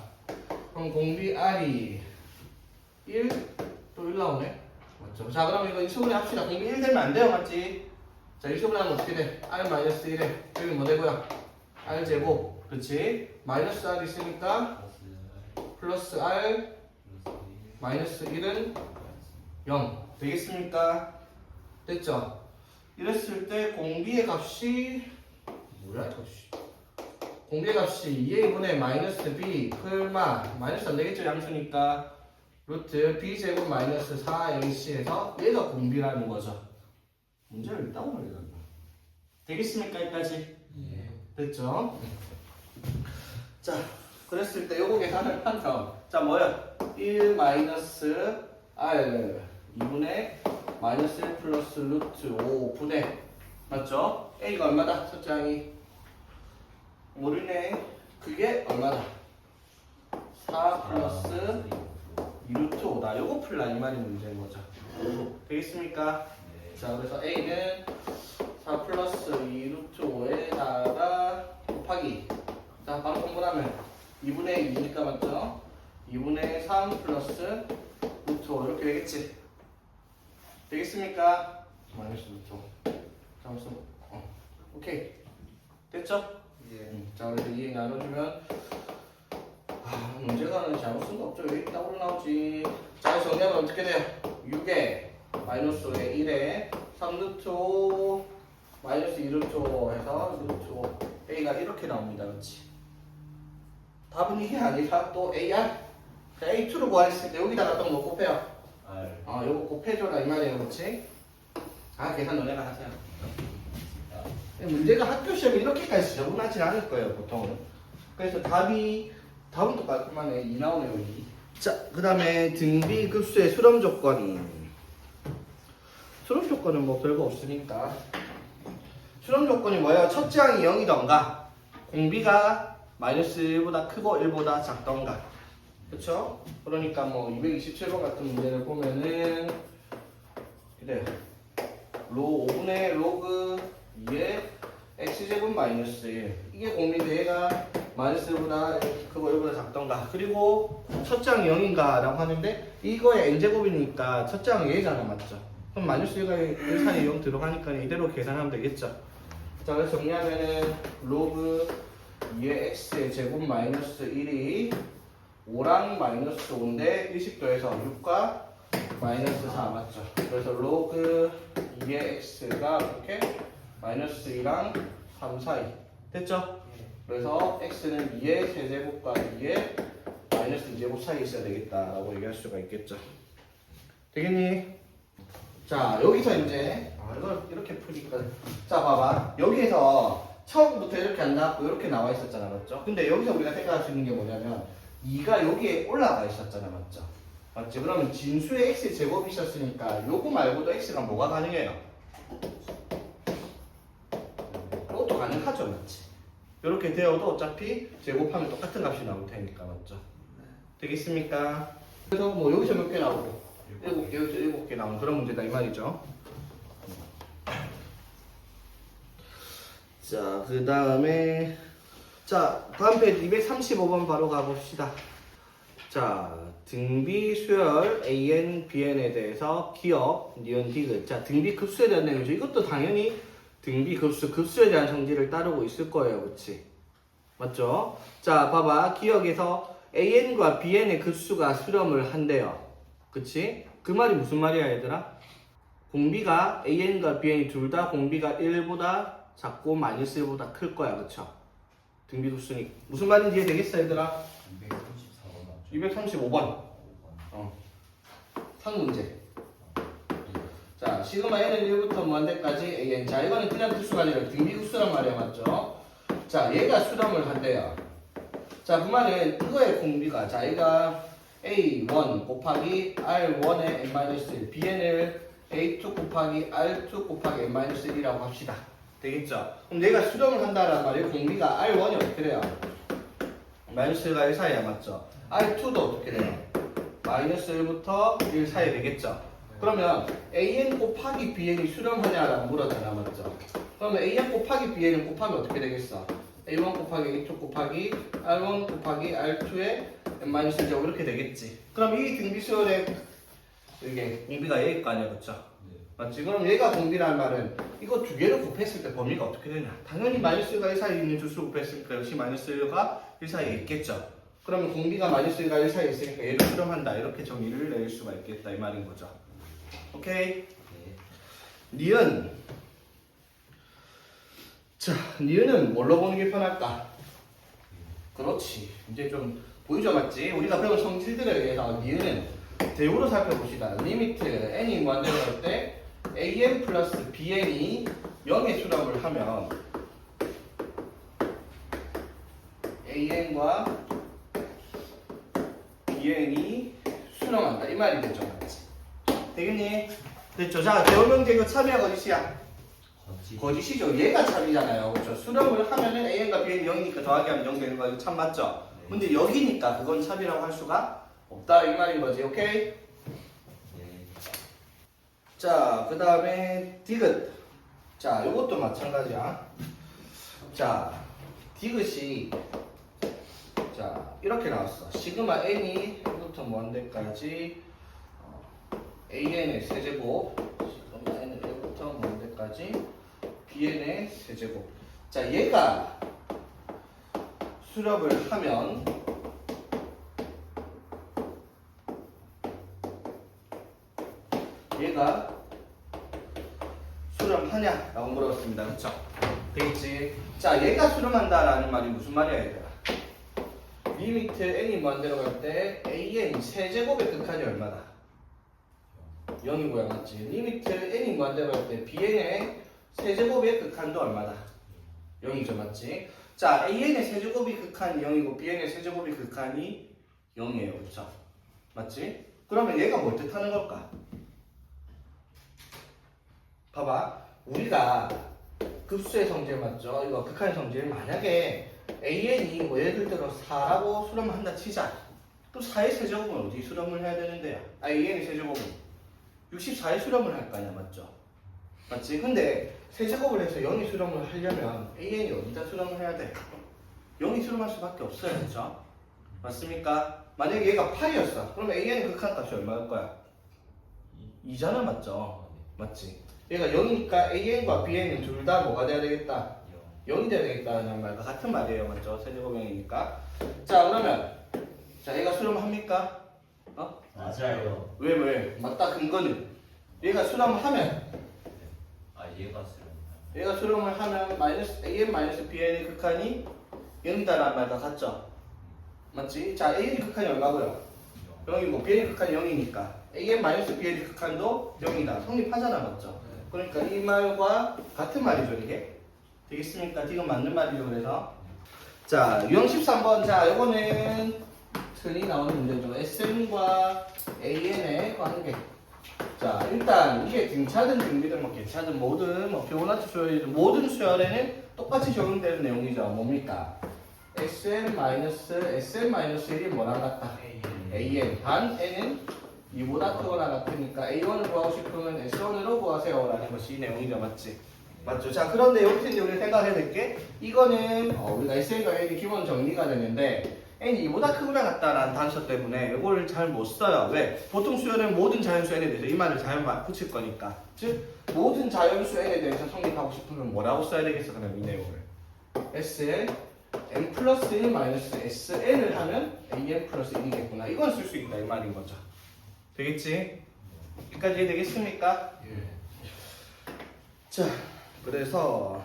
그럼 공비 R이 1, 또 1 나오네. 맞죠? 자, 그럼 이거 인수분해 합시다. 공비 1 되면 안 돼요, 맞지? 자, 인수분해 하면 어떻게 돼? R 마이너스 1에 여기 뭐 되고요? R 제곱. 그렇지? 마이너스 R 있으니까 플러스 R 마이너스 1은 0. 되겠습니까? 됐죠? 이랬을 때 공비의 값이 뭐야 이거? 공비의 값이 2a분의 마이너스 b 풀마 마이너스 안 되겠죠? 양수니까 루트 b제곱 마이너스 4ac에서 얘가 공비라는 거죠. 문제를 따고 말이야. 되겠습니까? 여기까지? 예. 됐죠? 자, 그랬을 때 요거 계산을 하면 자 뭐야? 1 마이너스 r 2분의 마이너스 1 플러스 루트 5분의 맞죠? a가 얼마다? 첫째 항이 모르네. 그게 얼마다? 4 플러스 2 루트 5다. 요거 풀라 이 말이 문제인 거죠. 되겠습니까? 네. 자 그래서 a는 4 플러스 2 루트 5에다가 곱하기 자 바로 공부하면 2분의 2니까 맞죠? 2분의 3 플러스 루트 5 이렇게 되겠지? 되겠습니까? 마이너스 루트 5 잠시 오케이 됐죠? 예. 자 그래서 2 나눠주면 문제가는 잘못 쓴 거 없죠? 왜 따로 나오지? 자 정리하면 어떻게 돼요? 6에 마이너스 5에 1에 3 루트 5 마이너스 2 루트 5 해서 루트 5 A가 이렇게 나옵니다. 그렇지? 답은 이게 아니라 또 AR 자, A2를 구하랬을 때 여기다가 또 뭐 곱해요? R. 요거 곱해줘라 이 말이에요. 그렇지? 계산 너네가 하세요. 문제가 학교 시험에 이렇게까지 지저분하진 않을 거예요 보통은. 그래서 답은 또 깔끔하네. 2 나오네요 2. 자 그 다음에 등비 급수의 수렴 조건. 수렴 조건은 뭐 별거 없으니까 수렴 조건이 뭐예요? 첫째 항이 0이던가 공비가 마이너스 1보다 크고 1보다 작던가 그쵸? 그러니까 뭐 227번 같은 문제를 보면은 이래요. 5분의 로그 2의 x제곱 마이너스 1 이게 공비인데 얘가 마이너스 1보다 크고 1보다 작던가 그리고 첫째 항이 0인가 라고 하는데 이거의 n제곱이니까 첫째 항이 얘잖아 맞죠? 그럼 마이너스 1과 1 사이에 0 들어가니까 이대로 계산하면 되겠죠? 자 그래서 정리하면은 로그 2의 x의 제곱 마이너스 1이 5랑 마이너스 5인데 일식도에서 6과 마이너스 4 맞죠? 그래서 로그 2의 x가 이렇게 마이너스 2랑 3 사이 됐죠? 그래서 x는 2의 세제곱과 2의 마이너스 2제곱 사이에 있어야 되겠다라고 얘기할 수가 있겠죠. 되겠니? 자 여기서 이제 이걸 이렇게 푸니까 자 봐봐 여기에서 처음부터 이렇게 안 나왔고 이렇게 나와 있었잖아 맞죠? 근데 여기서 우리가 생각할 수 있는 게 뭐냐면 2가 여기에 올라가 있었잖아 맞죠? 맞지? 그러면 진수의 x 제곱이 있었으니까 요거 말고도 x가 뭐가 가능해요? 이것도 가능하죠 맞지? 이렇게 되어도 어차피 제곱하면 똑같은 값이 나올 테니까 맞죠? 되겠습니까? 그래서 뭐 여기서 몇 개 나오고 7개 나온 그런 문제다 이 말이죠. 자, 그 다음에 다음 페이지 235번 바로 가봅시다. 자, 등비 수열 AN, BN에 대해서 기억, 니은, 디귿. 자, 등비 급수에 대한 내용이죠. 이것도 당연히 등비 급수, 급수에 대한 성질을 따르고 있을 거예요. 그치? 맞죠? 자, 봐봐. 기억에서 AN과 BN의 급수가 수렴을 한대요. 그치? 그 말이 무슨 말이야, 얘들아? 공비가 AN과 BN이 둘 다 공비가 1보다 작고 마이너스 1보다 클 거야. 그쵸? 등비 급수니. 무슨 말인지 이해되겠어, 얘들아? 235번. 상문제. 자, 시그마 n은 1부터 무한대까지 an. 자, 이거는 그냥 급수가 아니라 등비 급수란 말이야, 맞죠? 자, 얘가 수렴을 한대요. 자, 그 말은 이거의 공비가, 자, 얘가 a1 곱하기 r1의 n-1, bn을 a2 곱하기 r2 곱하기 n-1이라고 합시다. 되겠죠? 그럼 얘가 수렴을 한다란 말이에요. 공비가 r1이 어떻게 돼요? 마이너스가 1 사이야, 맞죠? r2도 어떻게 돼요? 마이너스 1부터 1 사이 되겠죠? 그러면 an 곱하기 bn이 수렴하냐라고 물었잖아, 맞죠? 그러면 an 곱하기 bn을 곱하면 어떻게 되겠어? a1 곱하기 a2 곱하기 r1 곱하기 r2의 n-제곱 이렇게 되겠지. 그럼 이 등비수열의 이게 공비가 얘일 거 아니야, 그쵸? 맞지? 그럼 얘가 공비라는 말은 이거 두 개를 곱했을 때 범위가 어떻게 되냐? 당연히 마이너스 1과 1 사이에 있는 주수를 곱했으니까 역시 마이너스 1과 1 사이에 있겠죠. 그러면 공비가 마이너스 1과 1 사이에 있으니까 얘를 수렴한다. 이렇게 정의를 내릴 수가 있겠다 이 말인 거죠. 오케이? 니은. 자, 니은은 뭘로 보는 게 편할까? 그렇지. 이제 좀 보이죠, 맞지? 우리가 배운 성질들에 의해서 니은은 대우로 살펴봅시다. 리미트 n이 무한대로 할 때 an 플러스 bn이 0에 수렴을 하면 an과 bn이 수렴한다. 이 말이 되죠, 맞지? 되겠니? 됐죠? 자, 대우명제 이거 참이야, 거짓이야? 거짓이죠. 얘가 참이잖아요. 그렇죠? 수렴을 하면은 an과 bn이 0이니까 더하기 하면 0 되는 거 이거 참 맞죠? 근데 여기니까 그건 참이라고 할 수가 없다 이 말인 거지. 오케이? 자, 그 다음에 디귿. 자, 요것도 마찬가지야. 자, 디귿이 자 이렇게 나왔어. 시그마 n이 1부터 무한대까지 an의 세제곱, 시그마 n은 1부터 무한대까지 bn의 세제곱. 자, 얘가 수렴을 하면 얘가 수렴하냐? 라고 물어봤습니다. 그쵸? 되겠지? 자, 얘가 수렴한다라는 말이 무슨 말이야, 얘들아? 리미트 n이 무한대로 갈 때 an 세제곱의 극한이 얼마다? 0이고요, 맞지? 리미트 n이 무한대로 갈 때 bn의 세제곱의 극한도 얼마다? 0이죠, 맞지? 자, an의 세제곱이 극한이 0이고 bn의 세제곱이 극한이 0이에요, 그쵸? 맞지? 그러면 얘가 뭘 뜻하는 걸까? 봐봐, 우리가 급수의 성질 맞죠? 이거 극한의 성질 만약에 an이 뭐 예를 들어 4라고 수렴을 한다 치자. 그럼 4의 세제곱은 어디 수렴을 해야 되는데요? an의 세제곱은 64의 수렴을 할 거 아니야, 맞죠? 맞지? 근데 세제곱을 해서 0이 수렴을 하려면 an이 어디다 수렴을 해야 돼? 0이 수렴할 수밖에 없어요, 그렇죠? 맞습니까? 만약에 얘가 8이었어. 그러면 an의 극한값이 얼마일 거야? 2잖아, 맞죠? 맞지? 얘가 0이니까 an과 bn은 둘 다 뭐가 돼야 되겠다? 0이 돼야 되겠다는 말과 같은 말이에요, 맞죠? 세제곱 0이니까. 자, 그러면 자, 얘가 수렴합니까? 어? 맞아요. 왜? 맞다. 근거는 얘가 수렴을 하면 얘가 수렴을 하면 마이너스 an 마이너스 bn의 극한이 0이다라는 말과 같죠? 맞지? 자, an의 극한이 얼마고요? 0이고 bn의 극한이 0이니까 an 마이너스 bn의 극한도 0이다. 성립하잖아, 맞죠? 그러니까 이 말과 같은 말이죠, 이게. 되겠습니까? 지금 맞는 말이죠, 그래서. 자, 유형 13번. 자, 요거는 흔히 나오는 문제죠. SN과 AN의 관계. 자, 일단 이게 등차든 등비든 뭐 개차든 뭐든 뭐 피보나치 수열이든 모든 수열에는 똑같이 적용되는 내용이죠. 뭡니까? SM-1이 뭐랑 같다? AN 반 N은 2보다 크거나 같으니까 A1을 구하고 싶으면 S1으로 구하세요 라는 것이 내용이죠. 맞지? 맞죠? 자, 그런데 여기서 이제 우리가 생각해야 될 게 이거는 우리가 SN과 N이 기본 정리가 되는데 N이 2보다 크거나 같다라는 단서 때문에 이걸 잘 못 써요. 왜? 보통 수열은 모든 자연수 N에 대해서 이 말을 잘 붙일 거니까. 즉 모든 자연수 N에 대해서 성립하고 싶으면 뭐라고 써야 되겠어? 그럼 이 내용을 Sn n 플러스 1 마이너스 Sn을 하면 an 플러스 1이겠구나. 이건 쓸 수 있다 이 말인 거죠. 되겠지? 여기까지 이해되겠습니까? 예. 자, 그래서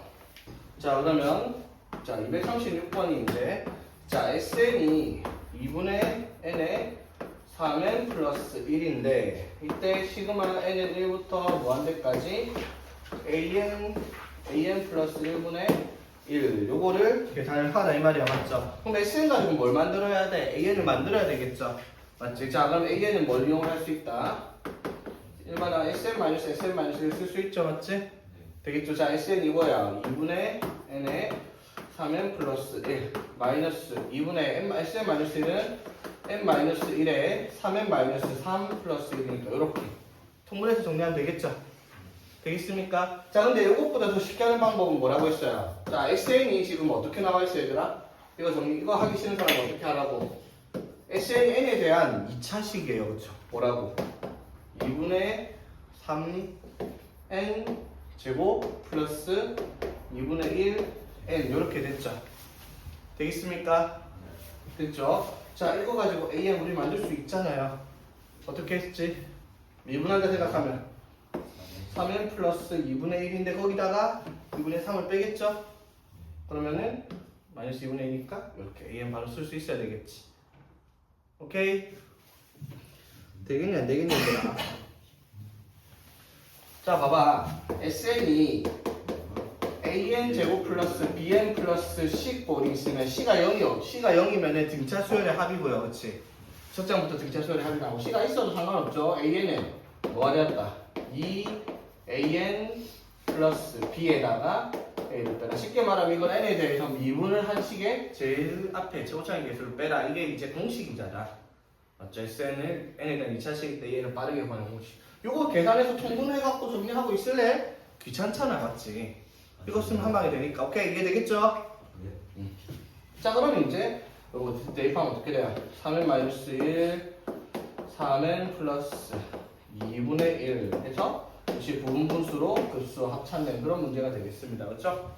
자 그러면 자 236번이 이제 자 SN이 2분의 n에 3n 플러스 1인데 이때 시그마 n은 1부터 무한대까지 an 플러스 1분의 1 요거를 계산을 하라 이 말이야. 맞죠? 그럼 SN 가지고 뭘 만들어야 돼? an을 만들어야 되겠죠? 맞지? 자 그럼 an은 뭘 이용할 수 있다? 일반화 sn-sn-1을 쓸 수 있죠. 맞지? 되겠죠? 자 SN 이거야. 2분의 n에 3n 플러스 1 마이너스 2분의 sn-1은 n-1에 3n-3 플러스 1이니까 이렇게 통분해서 정리하면 되겠죠? 되겠습니까? 자 근데 이것보다 더 쉽게 하는 방법은 뭐라고 했어요? 자 SN이 지금 어떻게 나와 있어요 얘들아? 이거 하기 싫은 사람은 어떻게 하라고? SN이 n에 대한 2차식이에요. 그렇죠? 뭐라고? 2분의 3n 제곱 플러스 2분의 1 n 이렇게 됐죠? 되겠습니까? 됐죠? 자 이거 가지고 an 우리 만들 수 있잖아요. 어떻게 했지? 미분한다 생각하면 3n 플러스 2분의 1인데 거기다가 2분의 3을 빼겠죠? 그러면은 마이너스 2분의 1이니까 이렇게 an 바로 쓸 수 있어야 되겠지. 오케이? 되겠니 안 되겠니 얘들아? 자 봐봐 SN이 an 제곱 플러스 bn 플러스 c 꼴이 있으면 c가 0이요. c가 0이면 등차 수열의 합이고요. 그치? 첫 장부터 등차 수열의 합이 나오고 c가 있어도 상관없죠. an은 뭐가 되었다? 2an 플러스 b에다가 a를 빼라. 쉽게 말하면 이건 n에 대해서 미분을 한 식의 제일 앞에 최고차의 개수를 빼라. 이게 이제 공식이잖아. 맞죠? SN을 n에 대한 2차식일 때 얘를 빠르게 구하는 공식. 요거 계산해서 통분해갖고 정리하고 있을래? 귀찮잖아. 맞지? 이거 쓰면 한 방에 되니까. 오케이 이해 되겠죠? 예. 자 그러면 이제 요거 대입하면 어떻게 돼요? 3n 마이너스 1 3n 플러스 2분의 1 해서 역시 부분분수로 급수 합찬된 그런 문제가 되겠습니다. 그렇죠?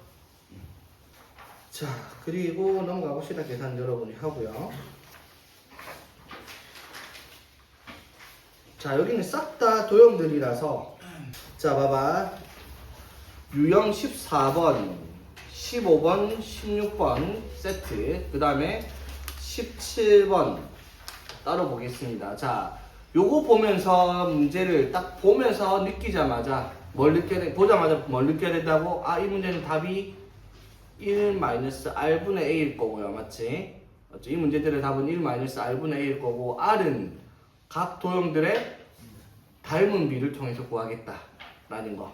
자 그리고 넘어가 봅시다. 계산 여러분이 하고요. 자 여기는 싹 다 도형들이라서 자 봐봐 유형 14번 15번 16번 세트 그 다음에 17번 따로 보겠습니다. 자 요거 보면서 문제를 딱 보면서 느끼자마자 보자마자 뭘 느껴야 된다고? 아 이 문제는 답이 1-r분의 a일 거고요. 맞지? 이 문제들의 답은 1-r분의 a일 거고 r은 각 도형들의 닮은 비를 통해서 구하겠다 라는 거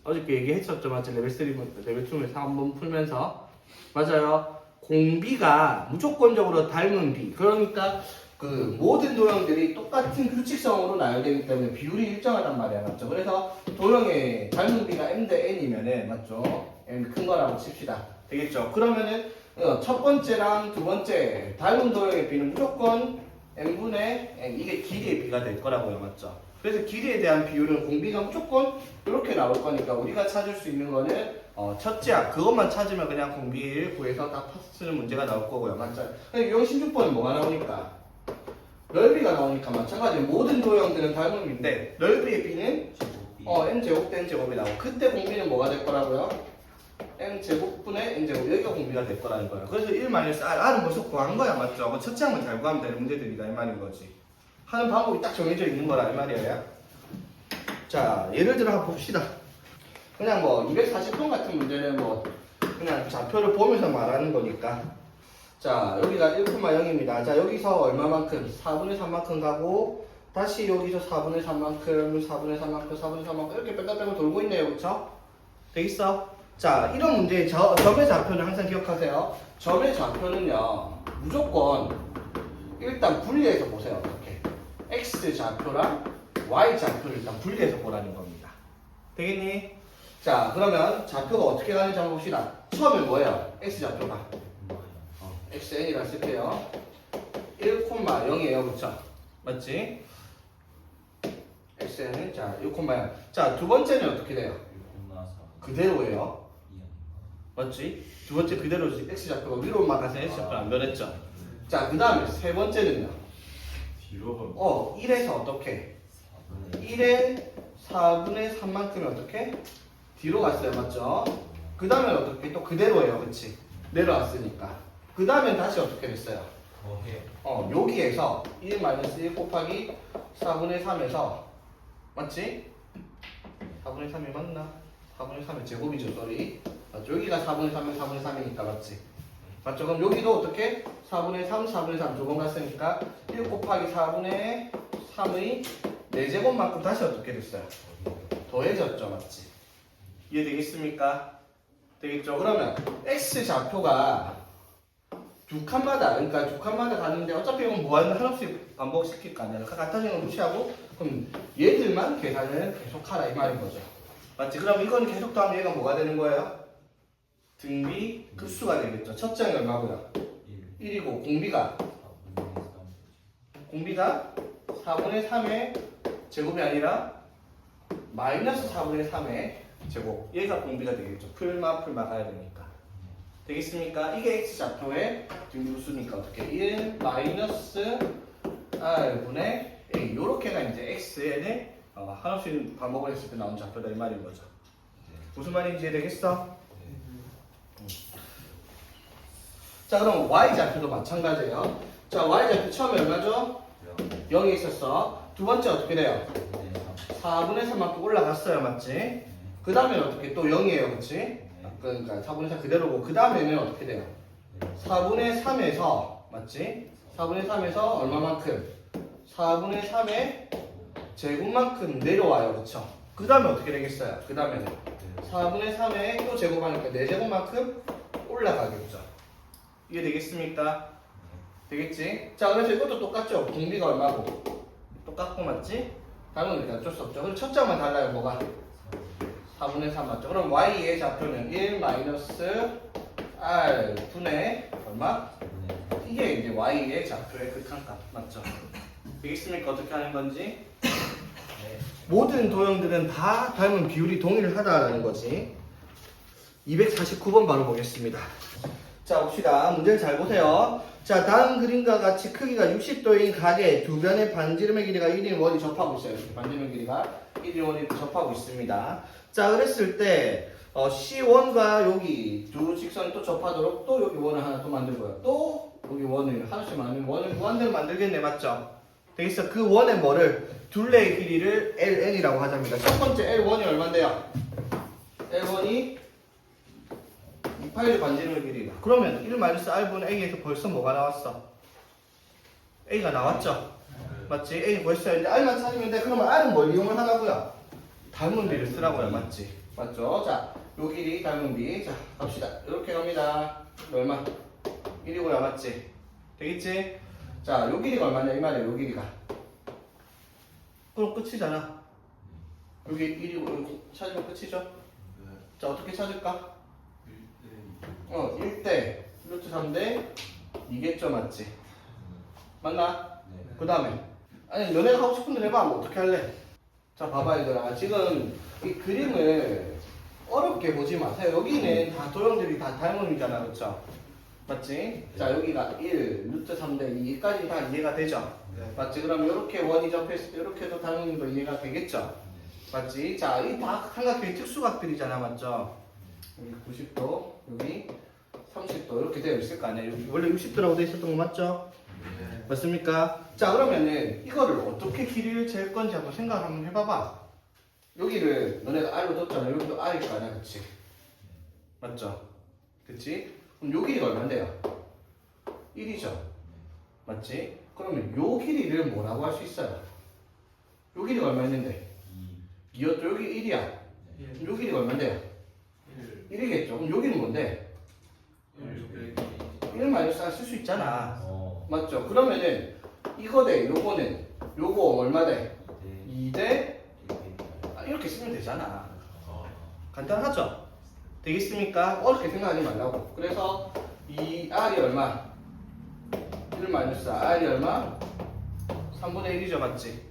어저께 얘기했었죠. 맞지? 레벨 3, 레벨 2에서 한번 풀면서 맞아요. 공비가 무조건적으로 닮은 비 그러니까 그 모든 도형들이 똑같은 규칙성으로 나열되기 때문에 비율이 일정하단 말이야. 맞죠? 그래서 도형의 닮은 비가 m 대 n이면은 맞죠? m 큰 거라고 칩시다. 되겠죠? 그러면은 첫 번째랑 두 번째 닮은 도형의 비는 무조건 n분의 n 이게 길이의 비가 될 거라고요. 맞죠? 그래서 길이에 대한 비율은 공비가 무조건 이렇게 나올 거니까 우리가 찾을 수 있는 거는 첫째 그것만 찾으면 그냥 공비를 구해서 딱 쓰는 문제가 나올 거고요. 맞죠? 근데 유형 16번은 뭐가 나오니까? 넓이가 나오니까 마찬가지로 모든 도형들은 닮은 비인데 넓이의 비는 n제곱 대 n제곱이 나오고 그때 공비는 뭐가 될 거라고요? n제곱분의 n제곱 여기가 공비가 될 거라는 거예요. 그래서 1-r, r은 벌써 구한 거야. 맞죠? 첫째 항만 잘 구하면 되는 문제들이다 이 말인 거지. 하는 방법이 딱 정해져 있는 거라 이 말이에요. 자 예를 들어 한번 봅시다. 그냥 뭐 240번 같은 문제는 뭐 그냥 좌표를 보면서 말하는 거니까 자 여기가 1,0입니다. 자 여기서 얼마만큼? 4분의 3만큼 가고 다시 여기서 4분의 3만큼 4분의 3만큼 4분의 3만큼 이렇게 뺑글뺑글 돌고 있네요. 그쵸? 되겠어? 자 이런 문제의 점의 좌표는 항상 기억하세요. 점의 좌표는요 무조건 일단 분리해서 보세요. 이렇게 x 좌표랑 y 좌표를 일단 분리해서 보라는 겁니다. 되겠니? 자, 그러면 좌표가 어떻게 가는지 한번 봅시다. 처음에 뭐예요? x 좌표가 xn이라 쓸게요. 1,0이에요. 그쵸? 맞지? xn은 자 1,0. 자, 두 번째는 어떻게 돼요? 그대로예요. 맞지? 두 번째 그대로 x 좌표가 위로만 가서 x 좌표가 안 변했죠? 자, 그 다음에 세 번째는요. 뒤로 1에서 어떻게? 1의 4분의 3만큼이 어떻게? 뒤로 갔어요. 맞죠? 그 다음에 어떻게? 또 그대로예요. 그치? 내려왔으니까. 그 다음엔 다시 어떻게 됐어요? 여기에서 1-1 곱하기 4분의 3에서 맞지? 4분의 3이 맞나? 4분의 3의 제곱이죠. 쏘리. 맞죠? 여기가 4분의 3은 4분의 3이니까 맞지? 맞죠? 그럼 여기도 어떻게? 4분의 3, 4분의 3 조금 갔으니까 1 곱하기 4분의 3의 4제곱만큼 다시 어떻게 됐어요? 더해졌죠. 맞지? 이해되겠습니까? 되겠죠? 그러면 x 좌표가 두 칸마다, 그러니까 두 칸마다 가는데 어차피 이건 무한 한없이 반복시킬 거 아니야. 같아지는 걸 무시하고 그럼 얘들만 계산을 계속하라 이 말인 거죠. 맞지? 그럼 이건 계속 더하면 얘가 뭐가 되는 거예요? 등비 급수가 되겠죠. 첫 장이 얼마고요? 1이고 공비가 4분의 3의 제곱이 아니라 마이너스 4분의 3의 제곱. 얘가 공비가 되겠죠. 풀마 가야 되니까. 되겠습니까? 이게 x 좌표의 등비급수니까 어떻게? 1 마이너스 r분의 a. 요렇게가 이제 xn의 한없이 반복을 했을 때 나온 좌표다 이 말인 거죠. 무슨 말인지 이해되겠어? 자, 그럼 y좌표도 마찬가지예요. 자, y좌표 처음에 얼마죠? 0이 있었어. 두 번째 어떻게 돼요? 4분의 3만큼 올라갔어요. 맞지? 그 다음에는 어떻게? 또 0이에요. 그치? 그러니까 4분의 3 그대로고 그 다음에는 어떻게 돼요? 4분의 3에서 맞지? 4분의 3에서 얼마만큼? 4분의 3의 제곱만큼 내려와요. 그쵸? 그 다음에 어떻게 되겠어요? 그 다음에는 4분의 3의 또 제곱하니까 4제곱만큼 올라가겠죠. 이게 되겠습니까? 되겠지? 자, 그래서 이것도 똑같죠? 공비가 얼마고? 똑같고 맞지? 다른 건 어쩔 수 없죠. 그럼 첫 장만 달라요. 뭐가? 4분의 3 맞죠? 그럼 y의 좌표는 1 마이너스 r 분의 얼마? 이게 이제 y의 좌표의 극한값 맞죠? 되겠습니까? 어떻게 하는 건지? 모든 도형들은 다 닮은 비율이 동일하다는 거지. 249번 바로 보겠습니다. 자, 봅시다. 문제를 잘 보세요. 자, 다음 그림과 같이 크기가 60도인 가게 두 변의 반지름의 길이가 1인 원이 접하고 있어요. 반지름의 길이가 1인 원이 접하고 있습니다. 자, 그랬을 때 C1과 여기 두 직선이 또 접하도록 또 여기 원을 하나 또 만들고요. 또 여기 원을 하나씩 만들면 원을 무한대로 만들겠네. 맞죠? 되겠어? 그 원의 뭐를? 둘레의 길이를 LN이라고 하자입니다. 첫 번째 L1이 얼마인데요? L1이 28의 반지름의 길이다. 그러면 1-r분의 a에서 벌써 뭐가 나왔어? a가 나왔죠? 맞지? a 구했어요. 이제 r만 찾으면 돼. 그러면 r은 뭘 이용을 하라고요? 닮은 비를 쓰라고요. 맞지? 맞죠? 자, 요 길이 닮은 비. 자, 갑시다. 이렇게 갑니다. 얼마? 1이고요. 맞지? 되겠지? 자, 요 길이가 얼마냐? 이 말이에요. 요 길이가. 그럼 끝이잖아. 여기 1이고 여기 찾으면 끝이죠? 자, 어떻게 찾을까? 1대 루트 3대 2겠죠. 맞지? 맞나? 그 다음에 아니 너네가 하고 싶은 대로 해봐. 뭐 어떻게 할래? 자, 봐봐 얘들아. 지금 이 그림을 어렵게 보지 마세요. 여기는 다 도형들이 다 닮음이잖아. 그쵸? 맞지? 자, 여기가 1 루트 3대 2까지 다 이해가 되죠? 맞지? 그럼 이렇게 원이 접했을 때 이렇게도 닮음도 이해가 되겠죠? 맞지? 자, 이 다 삼각형의 특수각들이잖아. 맞죠? 여기 90도, 여기 30도 이렇게 되어 있을 거 아니야. 여기 원래 60도라고 되어 있었던 거 맞죠? 네. 맞습니까? 자, 그러면은 이거를 어떻게 길이를 잴 건지 한번 생각 한번 해봐봐. 여기를 너네가 R로 뒀잖아. 여기도 R일 거 아니야. 그치? 맞죠? 그치? 그럼 요 길이가 얼마인데요? 1이죠? 맞지? 그러면 요 길이를 뭐라고 할 수 있어요? 요 길이가 얼마였는데? 2였죠? 여기 1이야. 요 길이가 얼마인데요? 1이겠죠? 그럼 여기는 뭔데? 1 마이너스 R 쓸 수 있잖아. 맞죠? 그러면은 이거 대 요거는 요거 얼마 돼? 2대 이렇게 쓰면 되잖아. 간단하죠? 되겠습니까? 어렵게 생각하지 말라고. 그래서 이 R이 얼마? 1 마이너스 R이 얼마? 3분의 1이죠, 맞지?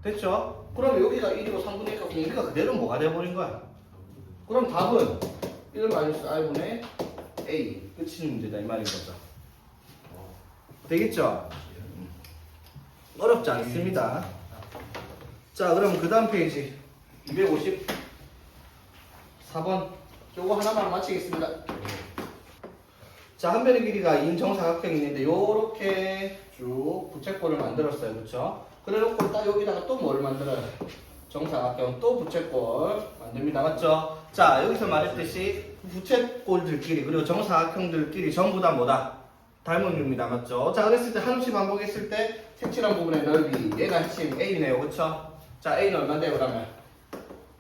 됐죠? 그럼 여기가 1이고 3분의 1이고 공비가 그대로 뭐가 돼버린 거야? 그럼 답은 1 마이너스 R분의 A. 끝이 문제다, 이 말인 거죠. 되겠죠? 어렵지 않습니다. 자, 그럼 그 다음 페이지 254번 요거 하나만 마치겠습니다. 자, 한 변의 길이가 2인 정사각형이 있는데 요렇게 쭉 부채꼴을 만들었어요. 그쵸? 그래놓고 딱 여기다가 또 뭘 만들어요? 정사각형 또 부채꼴 만듭니다. 맞죠? 자, 여기서 말했듯이 부채꼴들끼리 그리고 정사각형들끼리 전부 다 뭐다? 닮은 류입니다. 맞죠? 자, 그랬을 때 한없이 반복했을 때 색칠한 부분의 넓이 얘가 핵심 A네요. 그쵸? 자, A는 얼마인데요 그러면?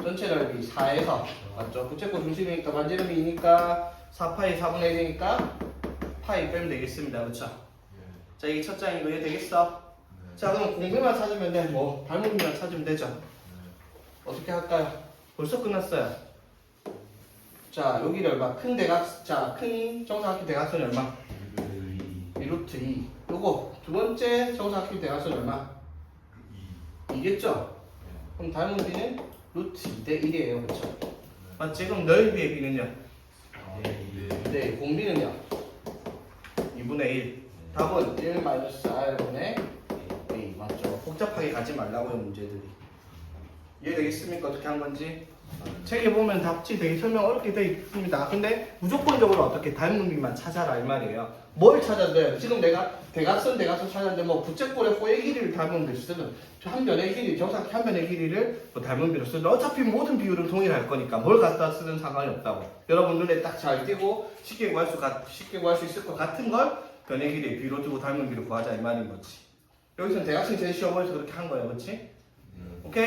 전체 넓이 4에서 맞죠? 부채꼴 중심이니까 반지름이 2니까 4파이 4분의 1이니까 파이 빼면 되겠습니다. 그쵸? 자, 이게 첫 장이고 얘 되겠어? 자, 그럼 공배만 찾으면 돼. 뭐 닮은 류만 찾으면 되죠? 어떻게 할까요? 벌써 끝났어요. 자, 여기를 얼마? 큰 대각, 자, 큰 정사각형 대각선이 얼마? 1루트 2. 요거 두 번째 정사각형 대각선이 얼마? 2겠죠? 그럼 닮은 비는 루트 2대 1이에요. 그쵸? 맞지? 그럼 넓이의 비는요? 네, 공비는요? 2분의 1. 답은 1 마이너스 R분의 A. 맞죠? 복잡하게 가지 말라고요, 문제들이. 이해되겠습니까? 어떻게 한 건지? 책에 보면 답지 되게 설명 어렵게 되어 있습니다. 근데 무조건적으로 어떻게 닮은 비만 찾아라 이 말이에요. 뭘 찾아야 돼요? 지금 내가 대각선 찾았는데 뭐 부채꼴의 호의 길이를 닮은 비로 쓰든 한 변의 길이, 정사각형 한 변의 길이를 뭐 닮은 비로 쓰든 어차피 모든 비율은 동일할 거니까 뭘 갖다 쓰든 상관이 없다고. 여러분 눈에 딱 잘 띄고 쉽게 구할 수 있을 것 같은 걸 변의 길이의 비로 두고 닮은 비로 구하자 이 말인 거지. 여기서는 대각선이 제일 쉬워 보여서 그렇게 한 거예요. 그렇지? 오케이?